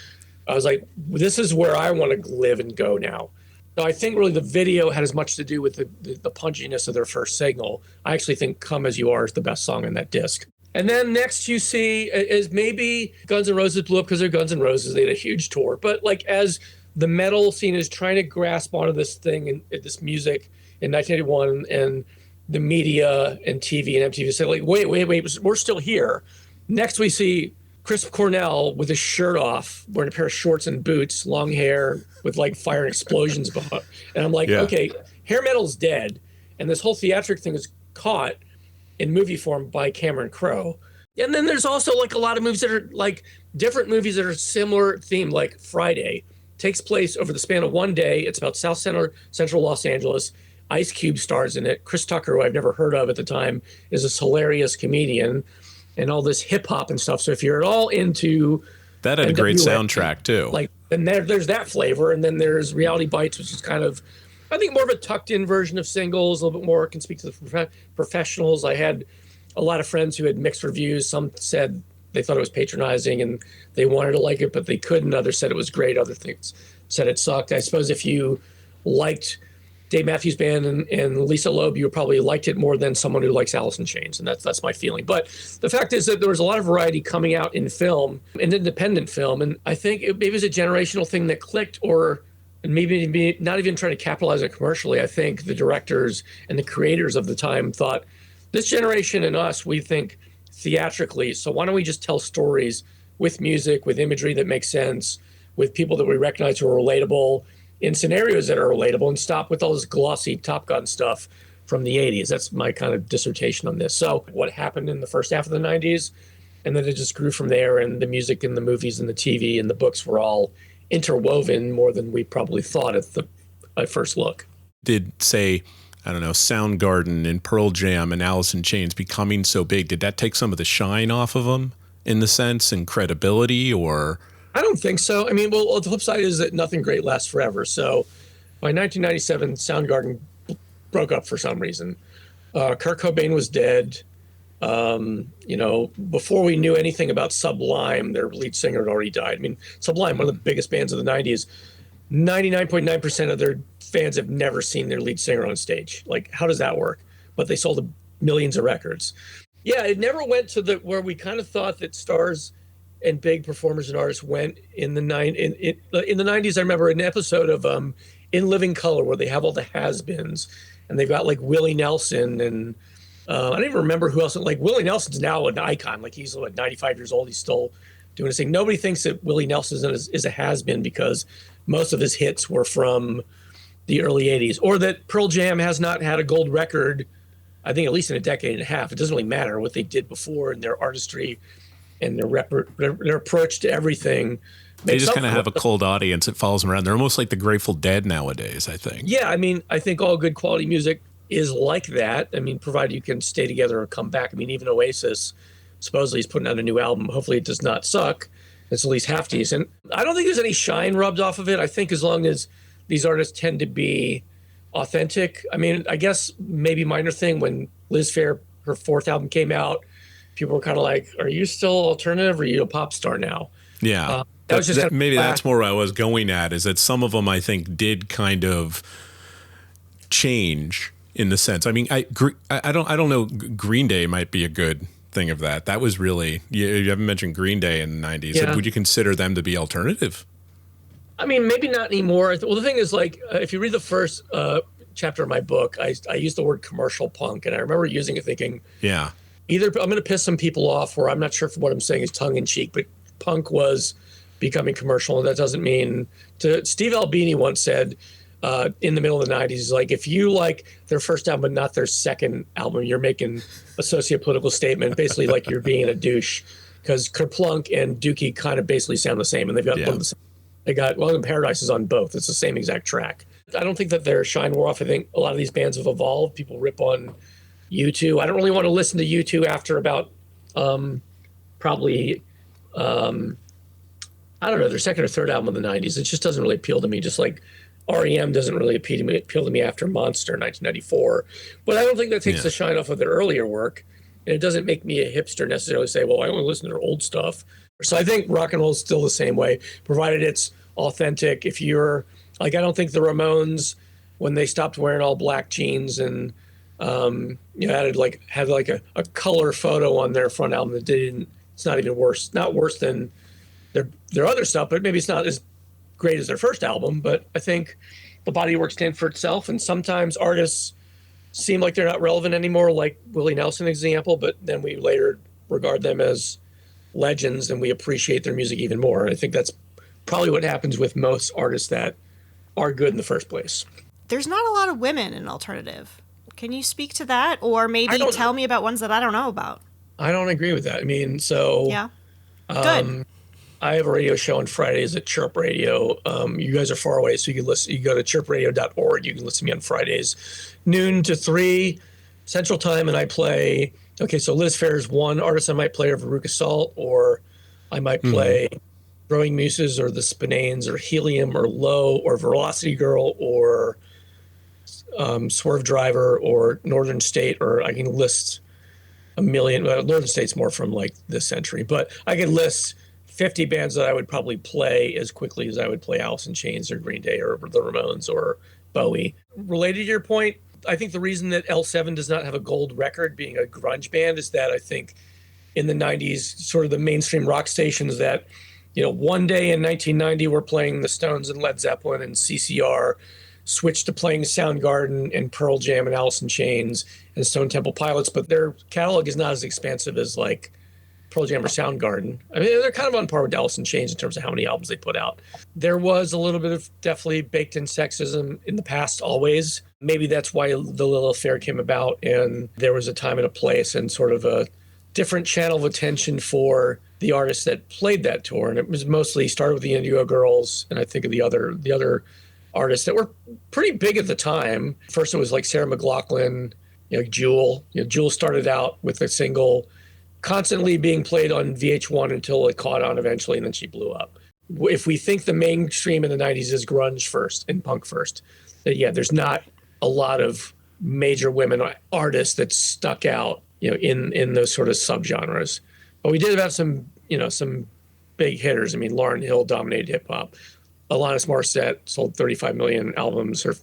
I was like, this is where I want to live and go now. So I think really the video had as much to do with the punchiness of their first single. I actually think Come As You Are is the best song on that disc. And then next you see is maybe Guns N' Roses blew up because they're Guns N' Roses. They had a huge tour, but like as the metal scene is trying to grasp onto this thing and this music in 1981, and the media and TV and MTV say, like, wait, we're still here. Next we see Chris Cornell with his shirt off, wearing a pair of shorts and boots, long hair with like fire and explosions behind. And I'm like, okay, hair metal's dead. And this whole theatric thing is caught in movie form by Cameron Crowe. And then there's also like a lot of movies that are like different movies that are similar theme, like Friday. Takes place over the span of one day. It's about Central Los Angeles. Ice Cube stars in it. Chris Tucker, who I've never heard of at the time, is this hilarious comedian, and all this hip hop and stuff. So if you're at all into that, had a great soundtrack too. Like, and there's that flavor, and then there's Reality Bites, which is kind of I think more of a tucked in version of singles, a little bit more can speak to the professionals. I had a lot of friends who had mixed reviews. Some said they thought it was patronizing and they wanted to like it, but they couldn't. Others said it was great. Other things said it sucked. I suppose if you liked Dave Matthews Band and Lisa Loeb, you probably liked it more than someone who likes Alice in Chains, and that's my feeling. But the fact is that there was a lot of variety coming out in film, in independent film, and I think maybe it was a generational thing that clicked, or maybe not even trying to capitalize it commercially. I think the directors and the creators of the time thought, this generation and us, we think theatrically, so why don't we just tell stories with music, with imagery that makes sense, with people that we recognize who are relatable, in scenarios that are relatable, and stop with all this glossy Top Gun stuff from the 80s. That's my kind of dissertation on this. So what happened in the first half of the 90s, and then it just grew from there, and the music and the movies and the TV and the books were all interwoven more than we probably thought at first look. Did, say, I don't know, Soundgarden and Pearl Jam and Alice in Chains becoming so big, did that take some of the shine off of them in the sense and credibility, or... I don't think so. I mean, well, the flip side is that nothing great lasts forever. So by 1997, Soundgarden broke up for some reason. Kurt Cobain was dead. Before we knew anything about Sublime, their lead singer had already died. I mean, Sublime, one of the biggest bands of the 90s, 99.9% of their fans have never seen their lead singer on stage. Like, how does that work? But they sold millions of records. Yeah, it never went to where we kind of thought that stars and big performers and artists went in the 90s. I remember an episode of In Living Color where they have all the has-beens, and they've got like Willie Nelson and I don't even remember who else. Like Willie Nelson's now an icon. Like he's like 95 years old. He's still doing his thing. Nobody thinks that Willie Nelson is a has-been because most of his hits were from the early 80s, or that Pearl Jam has not had a gold record, I think at least in a decade and a half. It doesn't really matter what they did before and their artistry and their approach to everything. They just kind of have a cold audience that follows them around. They're almost like the Grateful Dead nowadays, I think. Yeah, I mean, I think all good quality music is like that. I mean, provided you can stay together or come back. I mean, even Oasis, supposedly he's putting out a new album. Hopefully it does not suck. It's at least half decent. I don't think there's any shine rubbed off of it. I think as long as these artists tend to be authentic. I mean, I guess maybe minor thing when Liz Phair, her fourth album came out, people were kind of like, are you still alternative or are you a pop star now? Yeah. Maybe that's more what I was going at, is that some of them I think did kind of change in the sense. I mean, I don't know. Green Day might be a good thing of that. That was really, you haven't mentioned Green Day in the 90s. Yeah. Would you consider them to be alternative? I mean, maybe not anymore. Well, the thing is, like, if you read the first chapter of my book, I used the word commercial punk, and I remember using it thinking, yeah, either I'm going to piss some people off, or I'm not sure if what I'm saying is tongue in cheek, but punk was becoming commercial, and that doesn't mean to. Steve Albini once said in the middle of the 90s, he's like, if you like their first album but not their second album, you're making a sociopolitical statement, basically like you're being a douche, because Kerplunk and Dookie kind of basically sound the same, and they've got one of the same. They got Welcome to Paradise is on both. It's the same exact track. I don't think that their shine wore off. I think a lot of these bands have evolved. People rip on U2. I don't really want to listen to U2 after about probably I don't know, their second or third album in the 90s. It just doesn't really appeal to me. Just like REM doesn't really appeal to me after Monster in 1994. But I don't think that takes the shine off of their earlier work. And it doesn't make me a hipster necessarily say, well, I only listen to their old stuff. So I think rock and roll is still the same way, provided it's authentic. If you're like, I don't think the Ramones, when they stopped wearing all black jeans and had like a color photo on their front album that didn't. It's not even worse. Not worse than their other stuff, but maybe it's not as great as their first album. But I think the body of work stands for itself, and sometimes artists seem like they're not relevant anymore, like Willie Nelson example. But then we later regard them as legends, and we appreciate their music even more. And I think that's probably what happens with most artists that are good in the first place. There's not a lot of women in alternative. Can you speak to that, or maybe tell me about ones that I don't know about? I don't agree with that. I mean, so yeah, good. I have a radio show on Fridays at Chirp Radio. You guys are far away, so you can listen. You go to chirpradio.org. You can listen to me on Fridays, noon to 3 Central Time, and I play. Okay, so Liz Phair's one artist I might play are Veruca Salt, or I might play Growing Muses, or the Spinanes, or Helium, or Low, or Velocity Girl, or Swerve Driver or Northern State, or I can list a million. Well, Northern State's more from like this century, but I could list 50 bands that I would probably play as quickly as I would play Alice in Chains or Green Day or the Ramones or Bowie. Related to your point, I think the reason that L7 does not have a gold record being a grunge band is that I think in the 90s, sort of the mainstream rock stations that, one day in 1990 we're playing the Stones and Led Zeppelin and CCR, switched to playing Soundgarden and Pearl Jam and Alice in Chains and Stone Temple Pilots, but their catalog is not as expansive as like Pearl Jam or Soundgarden. I mean, they're kind of on par with Alice in Chains in terms of how many albums they put out. There was a little bit of definitely baked in sexism in the past, always. Maybe that's why the Lilith Affair came about, and there was a time and a place and sort of a different channel of attention for the artists that played that tour. And it was mostly started with the Indigo Girls, and I think of the other artists that were pretty big at the time. First, it was like Sarah McLachlan, Jewel. Jewel started out with a single constantly being played on VH1 until it caught on eventually, and then she blew up. If we think the mainstream in the 90s is grunge first and punk first, then yeah, there's not a lot of major women artists that stuck out, in those sort of subgenres. But we did have some big hitters. I mean, Lauryn Hill dominated hip hop. Alanis Morissette sold 35 million albums of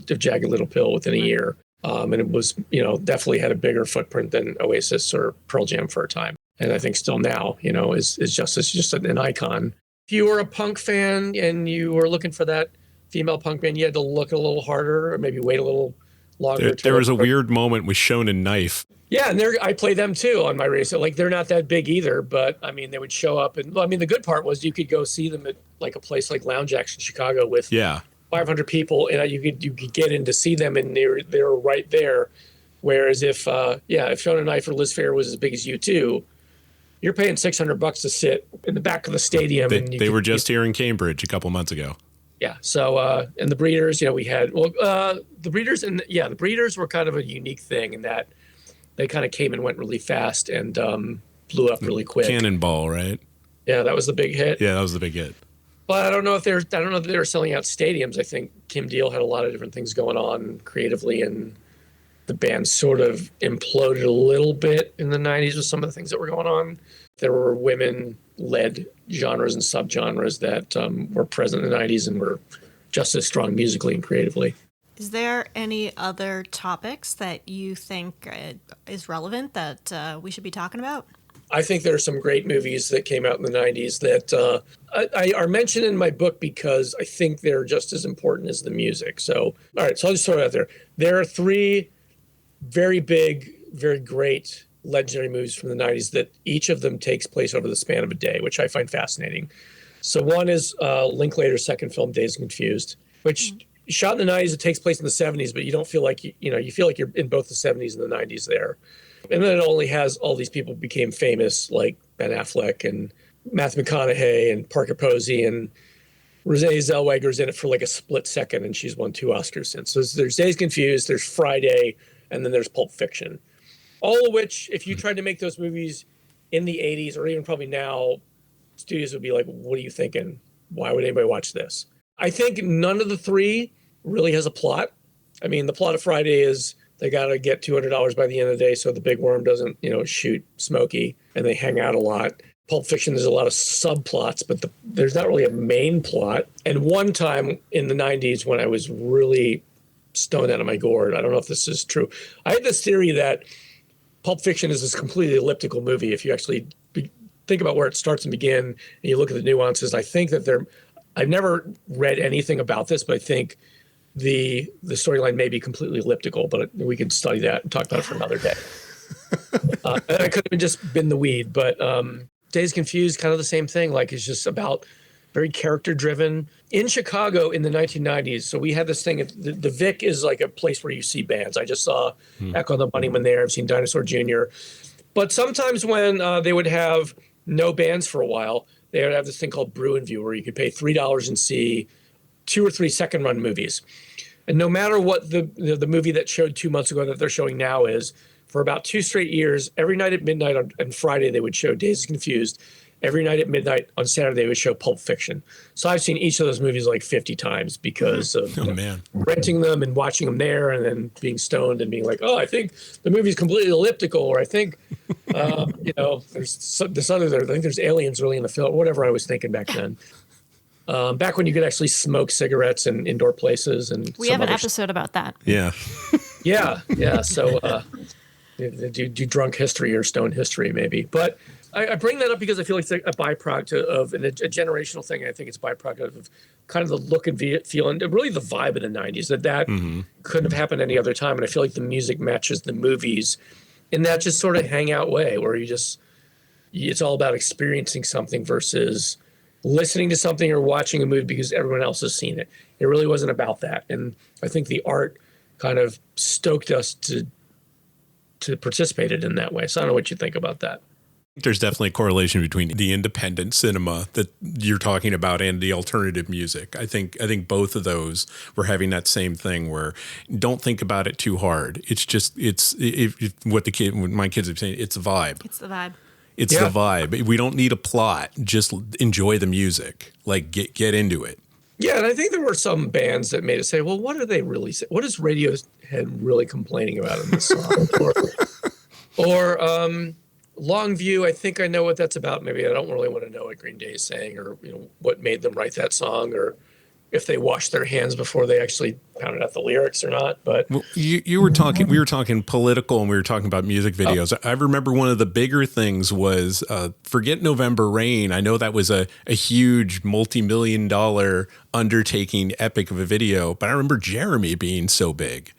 Jagged Little Pill within a year. And it was, definitely had a bigger footprint than Oasis or Pearl Jam for a time. And I think still now, is just an icon. If you were a punk fan and you were looking for that female punk band, you had to look a little harder or maybe wait a little longer. There was a weird moment with Shonen Knife. Yeah, and I play them too on my radio. So like they're not that big either, but I mean they would show up, and the good part was you could go see them at like a place like Lounge Acts in Chicago with 500 people, and you could get in to see them, and they were right there. Whereas if Shonen Knife or Liz Phair was as big as U2, you're paying $600 to sit in the back of the stadium. They were just here in Cambridge a couple months ago. Yeah. So and the Breeders, we had the Breeders, and the Breeders were kind of a unique thing in that they kind of came and went really fast and blew up really quick. Cannonball, right? Yeah, that was the big hit. Yeah, that was the big hit. But I don't know if they were selling out stadiums. I think Kim Deal had a lot of different things going on creatively, and the band sort of imploded a little bit in the 90s with some of the things that were going on. There were women-led genres and subgenres that were present in the 90s and were just as strong musically and creatively. Is there any other topics that you think is relevant that we should be talking about? I think there are some great movies that came out in the 90s that I are mentioned in my book because I think they're just as important as the music. So, all right, so I'll just throw it out there. There are 3 very big, very great legendary movies from the 90s that each of them takes place over the span of a day, which I find fascinating. So one is Linklater's second film, Dazed and Confused, which shot in the 90s, it takes place in the 70s, but you don't feel like, you feel like you're in both the 70s and the 90s there. And then it only has all these people who became famous, like Ben Affleck and Matthew McConaughey and Parker Posey, and Renee Zellweger's in it for like a split second, and she's won 2 Oscars since. So there's Dazed Confused, there's Friday, and then there's Pulp Fiction. All of which, if you tried to make those movies in the 80s or even probably now, studios would be like, what are you thinking? Why would anybody watch this? I think none of the 3 really has a plot. I mean, the plot of Friday is they got to get $200 by the end of the day so the big worm doesn't, shoot Smokey, and they hang out a lot. Pulp Fiction, there's a lot of subplots, but there's not really a main plot. And one time in the 90s when I was really stoned out of my gourd, I don't know if this is true, I had this theory that Pulp Fiction is this completely elliptical movie. If you actually think about where it starts and begin, and you look at the nuances, I think that I've never read anything about this, but I think the storyline may be completely elliptical, but we could study that and talk about it for another day. And I could have just been the weed, but Dazed Confused, kind of the same thing. Like, it's just about very character driven. In Chicago in the 1990s, so we had this thing, the Vic is like a place where you see bands. I just saw Echo and the Bunnymen there. I've seen Dinosaur Jr. But sometimes when they would have no bands for a while, they would have this thing called Brew and View, where you could pay $3 and see 2 or 3 second run movies. And no matter what the movie that showed 2 months ago that they're showing now is, for about 2 straight years, every night at midnight on Friday, they would show Dazed and Confused. every night at midnight on Saturday, they would show Pulp Fiction. So I've seen each of those movies like 50 times because of renting them and watching them there and then being stoned and being like, oh, I think the movie's completely elliptical, or I think, there's this other, I think there's aliens really in the film, whatever I was thinking back then. Back when you could actually smoke cigarettes in indoor places. And we have an episode about that. Yeah. Yeah. So do drunk history or stone history maybe. But I bring that up because I feel like it's a byproduct of a generational thing. I think it's a byproduct of kind of the look and feel and really the vibe of the 90s that couldn't have happened any other time. And I feel like the music matches the movies in that just sort of hangout way where it's all about experiencing something versus listening to something or watching a movie because everyone else has seen it. It really wasn't about that. And I think the art kind of stoked us to participate in that way. So I don't know what you think about that. There's definitely a correlation between the independent cinema that you're talking about and the alternative music. I think both of those were having that same thing where don't think about it too hard. It's just what my kids are saying. It's a vibe. It's the vibe. It's the vibe. We don't need a plot. Just enjoy the music. Like get into it. Yeah, and I think there were some bands that made us say, well, what are they really saying? What is Radiohead really complaining about in this song? or Longview, I think I know what that's about. Maybe I don't really want to know what Green Day is saying or what made them write that song or if they washed their hands before they actually pounded out the lyrics or not. But well, we were talking political and we were talking about music videos. I remember one of the bigger things was Forget November Rain. I know that was a huge multi-million-dollar undertaking epic of a video, but I remember Jeremy being so big.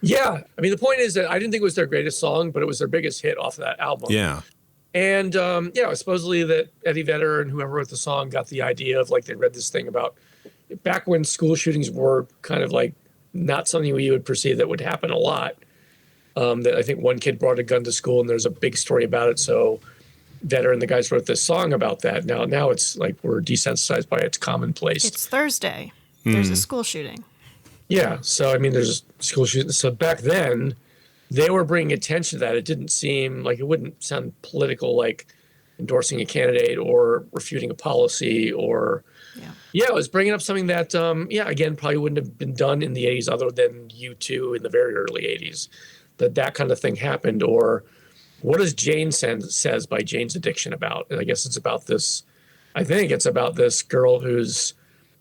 Yeah. I mean, the point is that I didn't think it was their greatest song, but it was their biggest hit off of that album. Yeah. And, supposedly that Eddie Vedder and whoever wrote the song got the idea of like, they read this thing about back when school shootings were kind of like not something you would perceive that would happen a lot. That I think one kid brought a gun to school and there's a big story about it. So Vedder and the guys wrote this song about that. Now it's like we're desensitized by it's commonplace. It's Thursday. There's a school shooting. Yeah. So, I mean, there's a school shooting. So back then they were bringing attention to that. It didn't seem like it wouldn't sound political, like endorsing a candidate or refuting a policy or, it was bringing up something that, again, probably wouldn't have been done in the 80s other than U2 in the very early 80s, that kind of thing happened. Or what does Jane says by Jane's Addiction about? And I guess it's about this, I think it's about this girl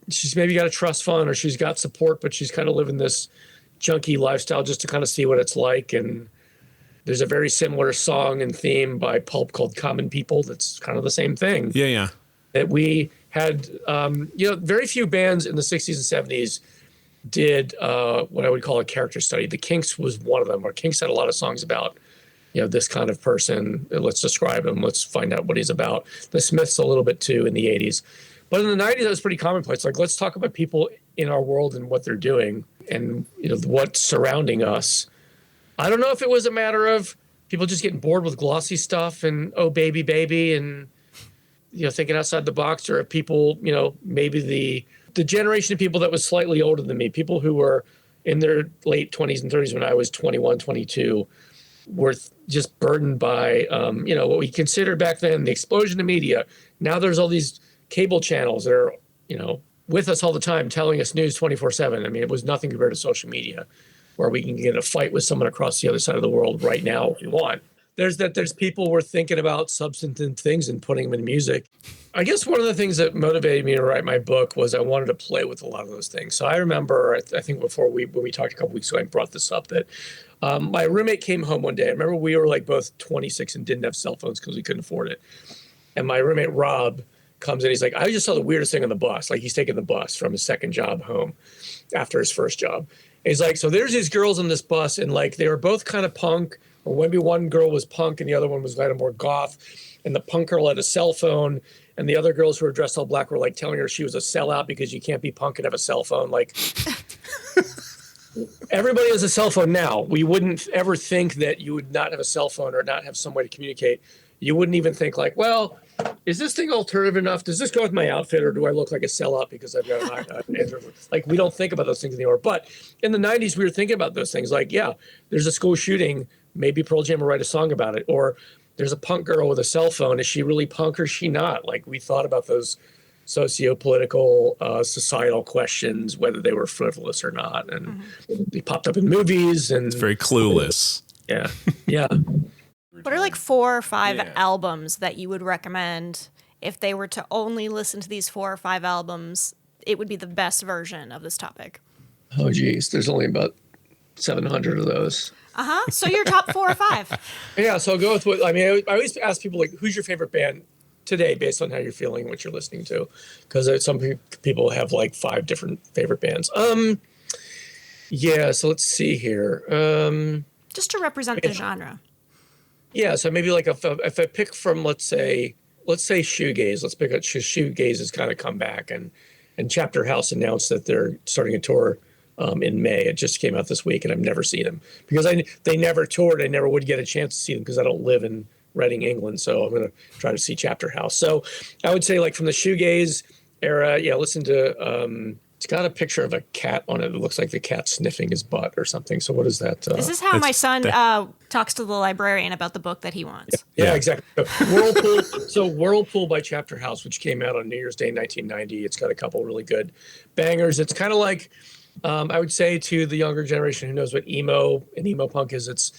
she's maybe got a trust fund or she's got support, but she's kind of living this junky lifestyle just to kind of see what it's like. And there's a very similar song and theme by Pulp called Common People that's kind of the same thing. Yeah. That we had, very few bands in the 60s and 70s did what I would call a character study. The Kinks was one of them, or Kinks had a lot of songs about, this kind of person. Let's describe him. Let's find out what he's about. The Smiths a little bit too in the 80s. But in the 90s, that was pretty commonplace. Like, let's talk about people in our world and what they're doing and, what's surrounding us. I don't know if it was a matter of people just getting bored with glossy stuff and, oh, baby, baby, and, thinking outside the box, or if people, maybe the generation of people that was slightly older than me, people who were in their late 20s and 30s when I was 21, 22, were just burdened by, what we considered back then the explosion of media. Now there's all these cable channels that are, with us all the time, telling us news 24/7. I mean, it was nothing compared to social media, where we can get in a fight with someone across the other side of the world right now if we want. There's people who are thinking about substantive things and putting them in music. I guess one of the things that motivated me to write my book was I wanted to play with a lot of those things. So I remember, I think when we talked a couple weeks ago, I brought this up, that my roommate came home one day. I remember we were like both 26 and didn't have cell phones because we couldn't afford it. And my roommate, Rob, comes in. He's like, I just saw the weirdest thing on the bus. Like, he's taking the bus from his second job home after his first job. And he's like, so there's these girls on this bus, and like they were both kind of punk, or maybe one girl was punk and the other one was kind of more goth. And the punk girl had a cell phone, and the other girls who were dressed all black were like telling her she was a sellout because you can't be punk and have a cell phone. Like, everybody has a cell phone now. We wouldn't ever think that you would not have a cell phone or not have some way to communicate. You wouldn't even think like, well, is this thing alternative enough? Does this go with my outfit, or do I look like a sellout because I've got an Android? Like, we don't think about those things anymore. But in the 90s, we were thinking about those things. Like, there's a school shooting. Maybe Pearl Jam will write a song about it. Or there's a punk girl with a cell phone. Is she really punk or is she not? Like, we thought about those socio-political, societal questions, whether they were frivolous or not. And they popped up in movies. And It's very clueless. yeah. Yeah. What are like 4 or 5 albums that you would recommend if they were to only listen to these 4 or 5 albums? It would be the best version of this topic. Oh, geez. There's only about 700 of those. So your top 4 or 5. Yeah. So I'll go with what, I mean, I always ask people, like, who's your favorite band today based on how you're feeling, what you're listening to? Because some people have like 5 different favorite bands. Yeah. So let's see here. Just to represent the genre. Yeah, so maybe like if I pick from, let's say shoegaze. Let's pick up shoegaze has kind of come back, and Chapter House announced that they're starting a tour in May. It just came out this week, and I've never seen them because they never toured. I never would get a chance to see them because I don't live in Reading, England. So I'm gonna try to see Chapter House. So I would say like from the shoegaze era, yeah, listen to. It's got a picture of a cat on it. It looks like the cat sniffing his butt or something. So what is that? This is how my son talks to the librarian about the book that he wants. Yeah, exactly. Whirlpool. So Whirlpool by Chapter House, which came out on New Year's Day, 1990. It's got a couple really good bangers. It's kind of like, I would say to the younger generation who knows what emo and emo punk is, it's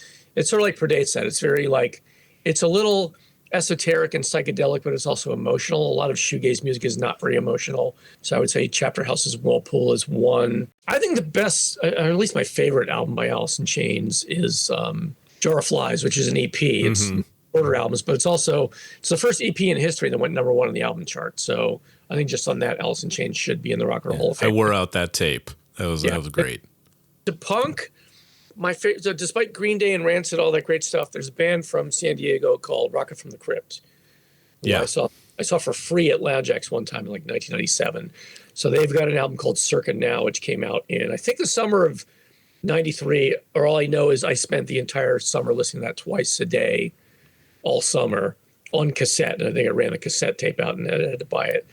sort of like predates that. It's very like, it's a little esoteric and psychedelic, but it's also emotional. A lot of shoegaze music is not very emotional. So I would say Chapter House's Whirlpool is one. I think the best, or at least my favorite album by Alice in Chains is Jar of Flies, which is an EP. It's shorter albums, but it's the first EP in history that went number 1 on the album chart. So I think just on that, Alice in Chains should be in the Rock and Roll Hall of Fame. I wore out that tape. That was great. The punk, my favorite. So despite Green Day and Rancid, all that great stuff, there's a band from San Diego called Rocket from the Crypt. Yeah, I saw for free at Lounge X one time in like 1997. So they've got an album called Circa Now, which came out in I think the summer of '93. Or all I know is I spent the entire summer listening to that twice a day, all summer on cassette. And I think I ran the cassette tape out and I had to buy it.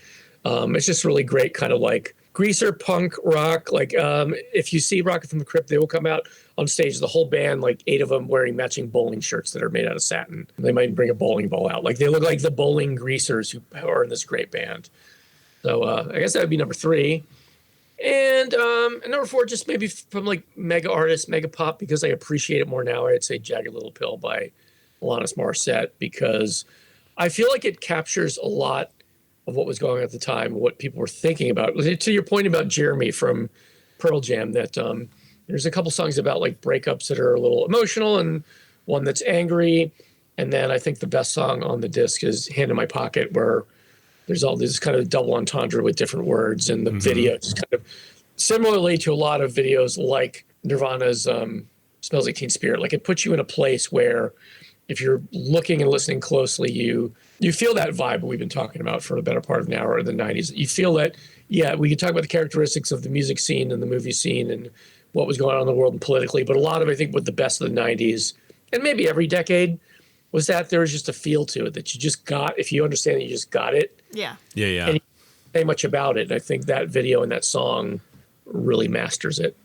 It's just really great, kind of like greaser punk rock. Like if you see Rocket from the Crypt, they will come out on stage, the whole band, like 8 of them wearing matching bowling shirts that are made out of satin. They might bring a bowling ball out. Like they look like the bowling greasers who are in this great band. So I guess that would be number 3. And number 4, just maybe from like mega artists, mega pop, because I appreciate it more now. I'd say Jagged Little Pill by Alanis Morissette, because I feel like it captures a lot of what was going on at the time, what people were thinking about. To your point about Jeremy from Pearl Jam, that there's a couple songs about like breakups that are a little emotional and one that's angry. And then I think the best song on the disc is Hand in My Pocket, where there's all this kind of double entendre with different words. And the video is kind of similarly to a lot of videos like Nirvana's Smells Like Teen Spirit. Like it puts you in a place where if you're looking and listening closely, you feel that vibe we've been talking about for the better part of an hour in the 90s. You feel that, yeah, we could talk about the characteristics of the music scene and the movie scene and what was going on in the world and politically, but a lot of, I think, what the best of the 90s, and maybe every decade, was that there was just a feel to it that you just got, if you understand it, you just got it. Yeah. Yeah. And you can't say much about it. And I think that video and that song really masters it.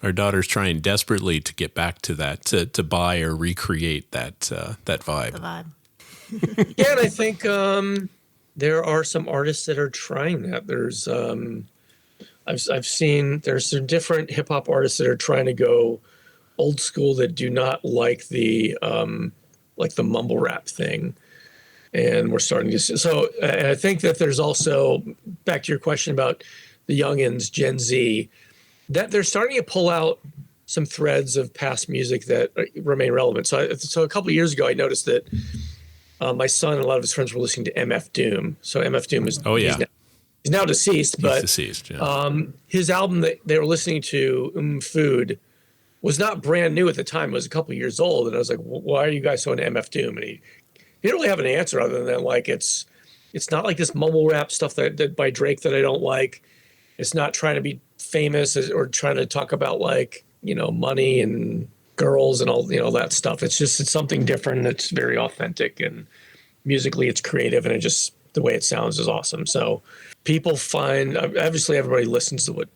Our daughter's trying desperately to get back to that, to buy or recreate that vibe. The vibe. Yeah, and I think there are some artists that are trying that. There's I've seen there's some different hip hop artists that are trying to go old school that do not like the mumble rap thing, and we're starting to see. So and I think that there's also, back to your question about the youngins, Gen Z, that they're starting to pull out some threads of past music that remain relevant. So a couple of years ago, I noticed that my son and a lot of his friends were listening to MF Doom. So MF Doom is he's now deceased, but deceased, yeah. His album that they were listening to, Food, was not brand new at the time. It was a couple of years old, and I was like, "Why are you guys so into MF Doom?" And he didn't really have an answer other than like it's not like this mumble rap stuff that by Drake that I don't like. It's not trying to be famous or trying to talk about like money and girls and all that stuff. It's something different that's very authentic, and musically it's creative, and the way it sounds is awesome. So people find, obviously everybody listens to what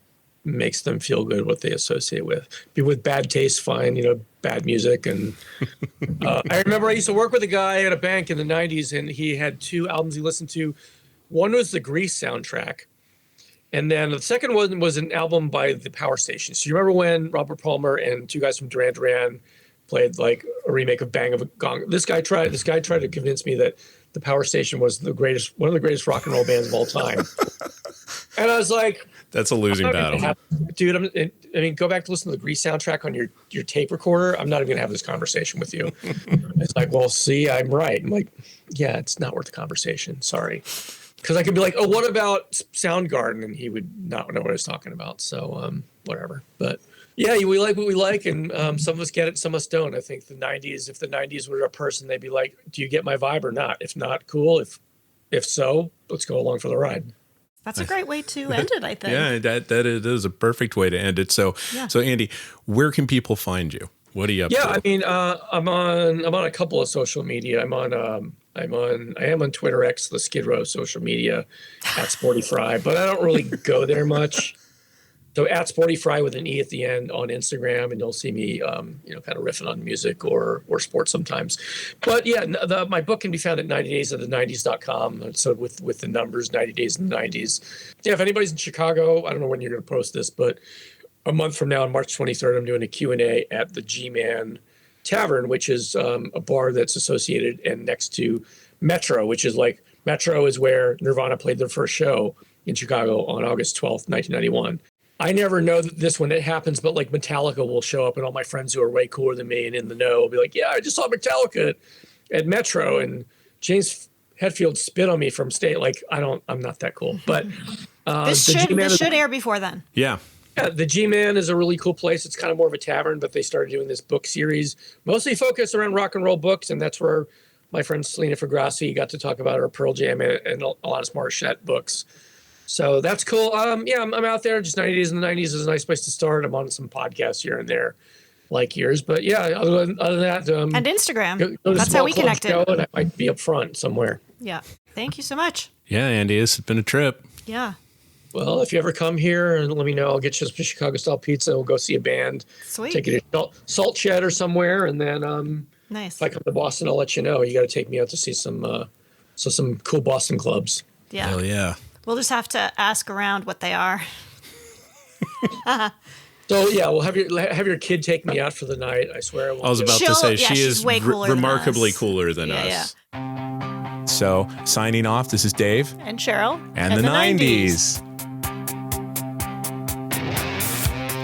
makes them feel good, what they associate with. People with bad taste find bad music. And I remember I used to work with a guy at a bank in the 90s, and he had 2 albums he listened to. One was the Grease soundtrack. And then the second one was an album by the Power Station. So you remember when Robert Palmer and 2 guys from Duran Duran played like a remake of Bang of a Gong? This guy tried to convince me that the Power Station was one of the greatest rock and roll bands of all time. And I was like, that's a losing battle. Dude, I mean, go back to listen to the Grease soundtrack on your tape recorder. I'm not even going to have this conversation with you. It's like, well, see, I'm right. I'm like, yeah, it's not worth the conversation. Sorry. Because I could be like, oh, what about Soundgarden? And he would not know what I was talking about. So whatever. But yeah, we like what we like. And some of us get it, some of us don't. I think the 90s, if the 90s were a person, they'd be like, do you get my vibe or not? If not, cool. If so, let's go along for the ride. That's a great way to end it, I think. Yeah, that is a perfect way to end it. So, So Andy, where can people find you? What are you up to? Yeah, I mean, I'm on a couple of social media. I am on Twitter X, the Skid Row social media, at Sporty Fry, but I don't really go there much. So at Sporty Fry with an E at the end on Instagram, and you'll see me, kind of riffing on music or sports sometimes. But yeah, my book can be found at 90daysofthe90s.com. So with the numbers, 90 Days in the 90s. Yeah, if anybody's in Chicago, I don't know when you're going to post this, but a month from now, on March 23rd, I'm doing a Q&A at the G-Man Tavern, which is a bar that's associated and next to Metro, which is like, Metro is where Nirvana played their first show in Chicago on August 12th, 1991. I never know this when it happens, but like Metallica will show up, and all my friends who are way cooler than me and in the know will be like, yeah, I just saw Metallica at Metro, and James Hetfield spit on me from state. Like, I'm not that cool, but this should air before then. Yeah. Yeah, the G-Man is a really cool place. It's kind of more of a tavern, but they started doing this book series, mostly focused around rock and roll books, and that's where my friend Selena Fragrassi got to talk about her Pearl Jam and Alanis Morissette books. So that's cool. I'm out there. Just 90 Days in the 90s is a nice place to start. I'm on some podcasts here and there, like yours. But yeah, other than that, and Instagram. Go to that's how we connected. And I might be up front somewhere. Yeah. Thank you so much. Yeah, Andy, this has been a trip. Yeah. Well, if you ever come here and let me know, I'll get you some Chicago-style pizza. We'll go see a band. Sweet. Take you to Salt Shed or somewhere, and then nice. If I come to Boston, I'll let you know. You got to take me out to see some cool Boston clubs. Yeah. Hell yeah. We'll just have to ask around what they are. So yeah, we'll have your kid take me out for the night. I swear. I was about to say she is way cooler remarkably than cooler than us. Yeah. So signing off. This is Dave And Cheryl. and the 90s.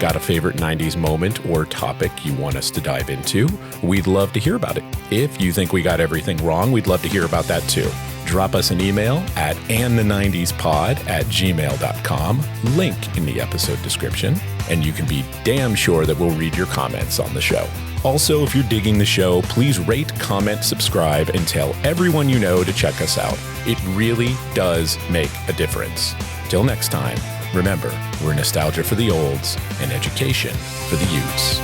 Got a favorite 90s moment or topic you want us to dive into? We'd love to hear about it. If you think we got everything wrong, we'd love to hear about that too. Drop us an email at andthe90spod@gmail.com, link in the episode description, and you can be damn sure that we'll read your comments on the show. Also, if you're digging the show, please rate, comment, subscribe, and tell everyone you know to check us out. It really does make a difference. Till next time, remember, we're nostalgia for the olds and education for the youths.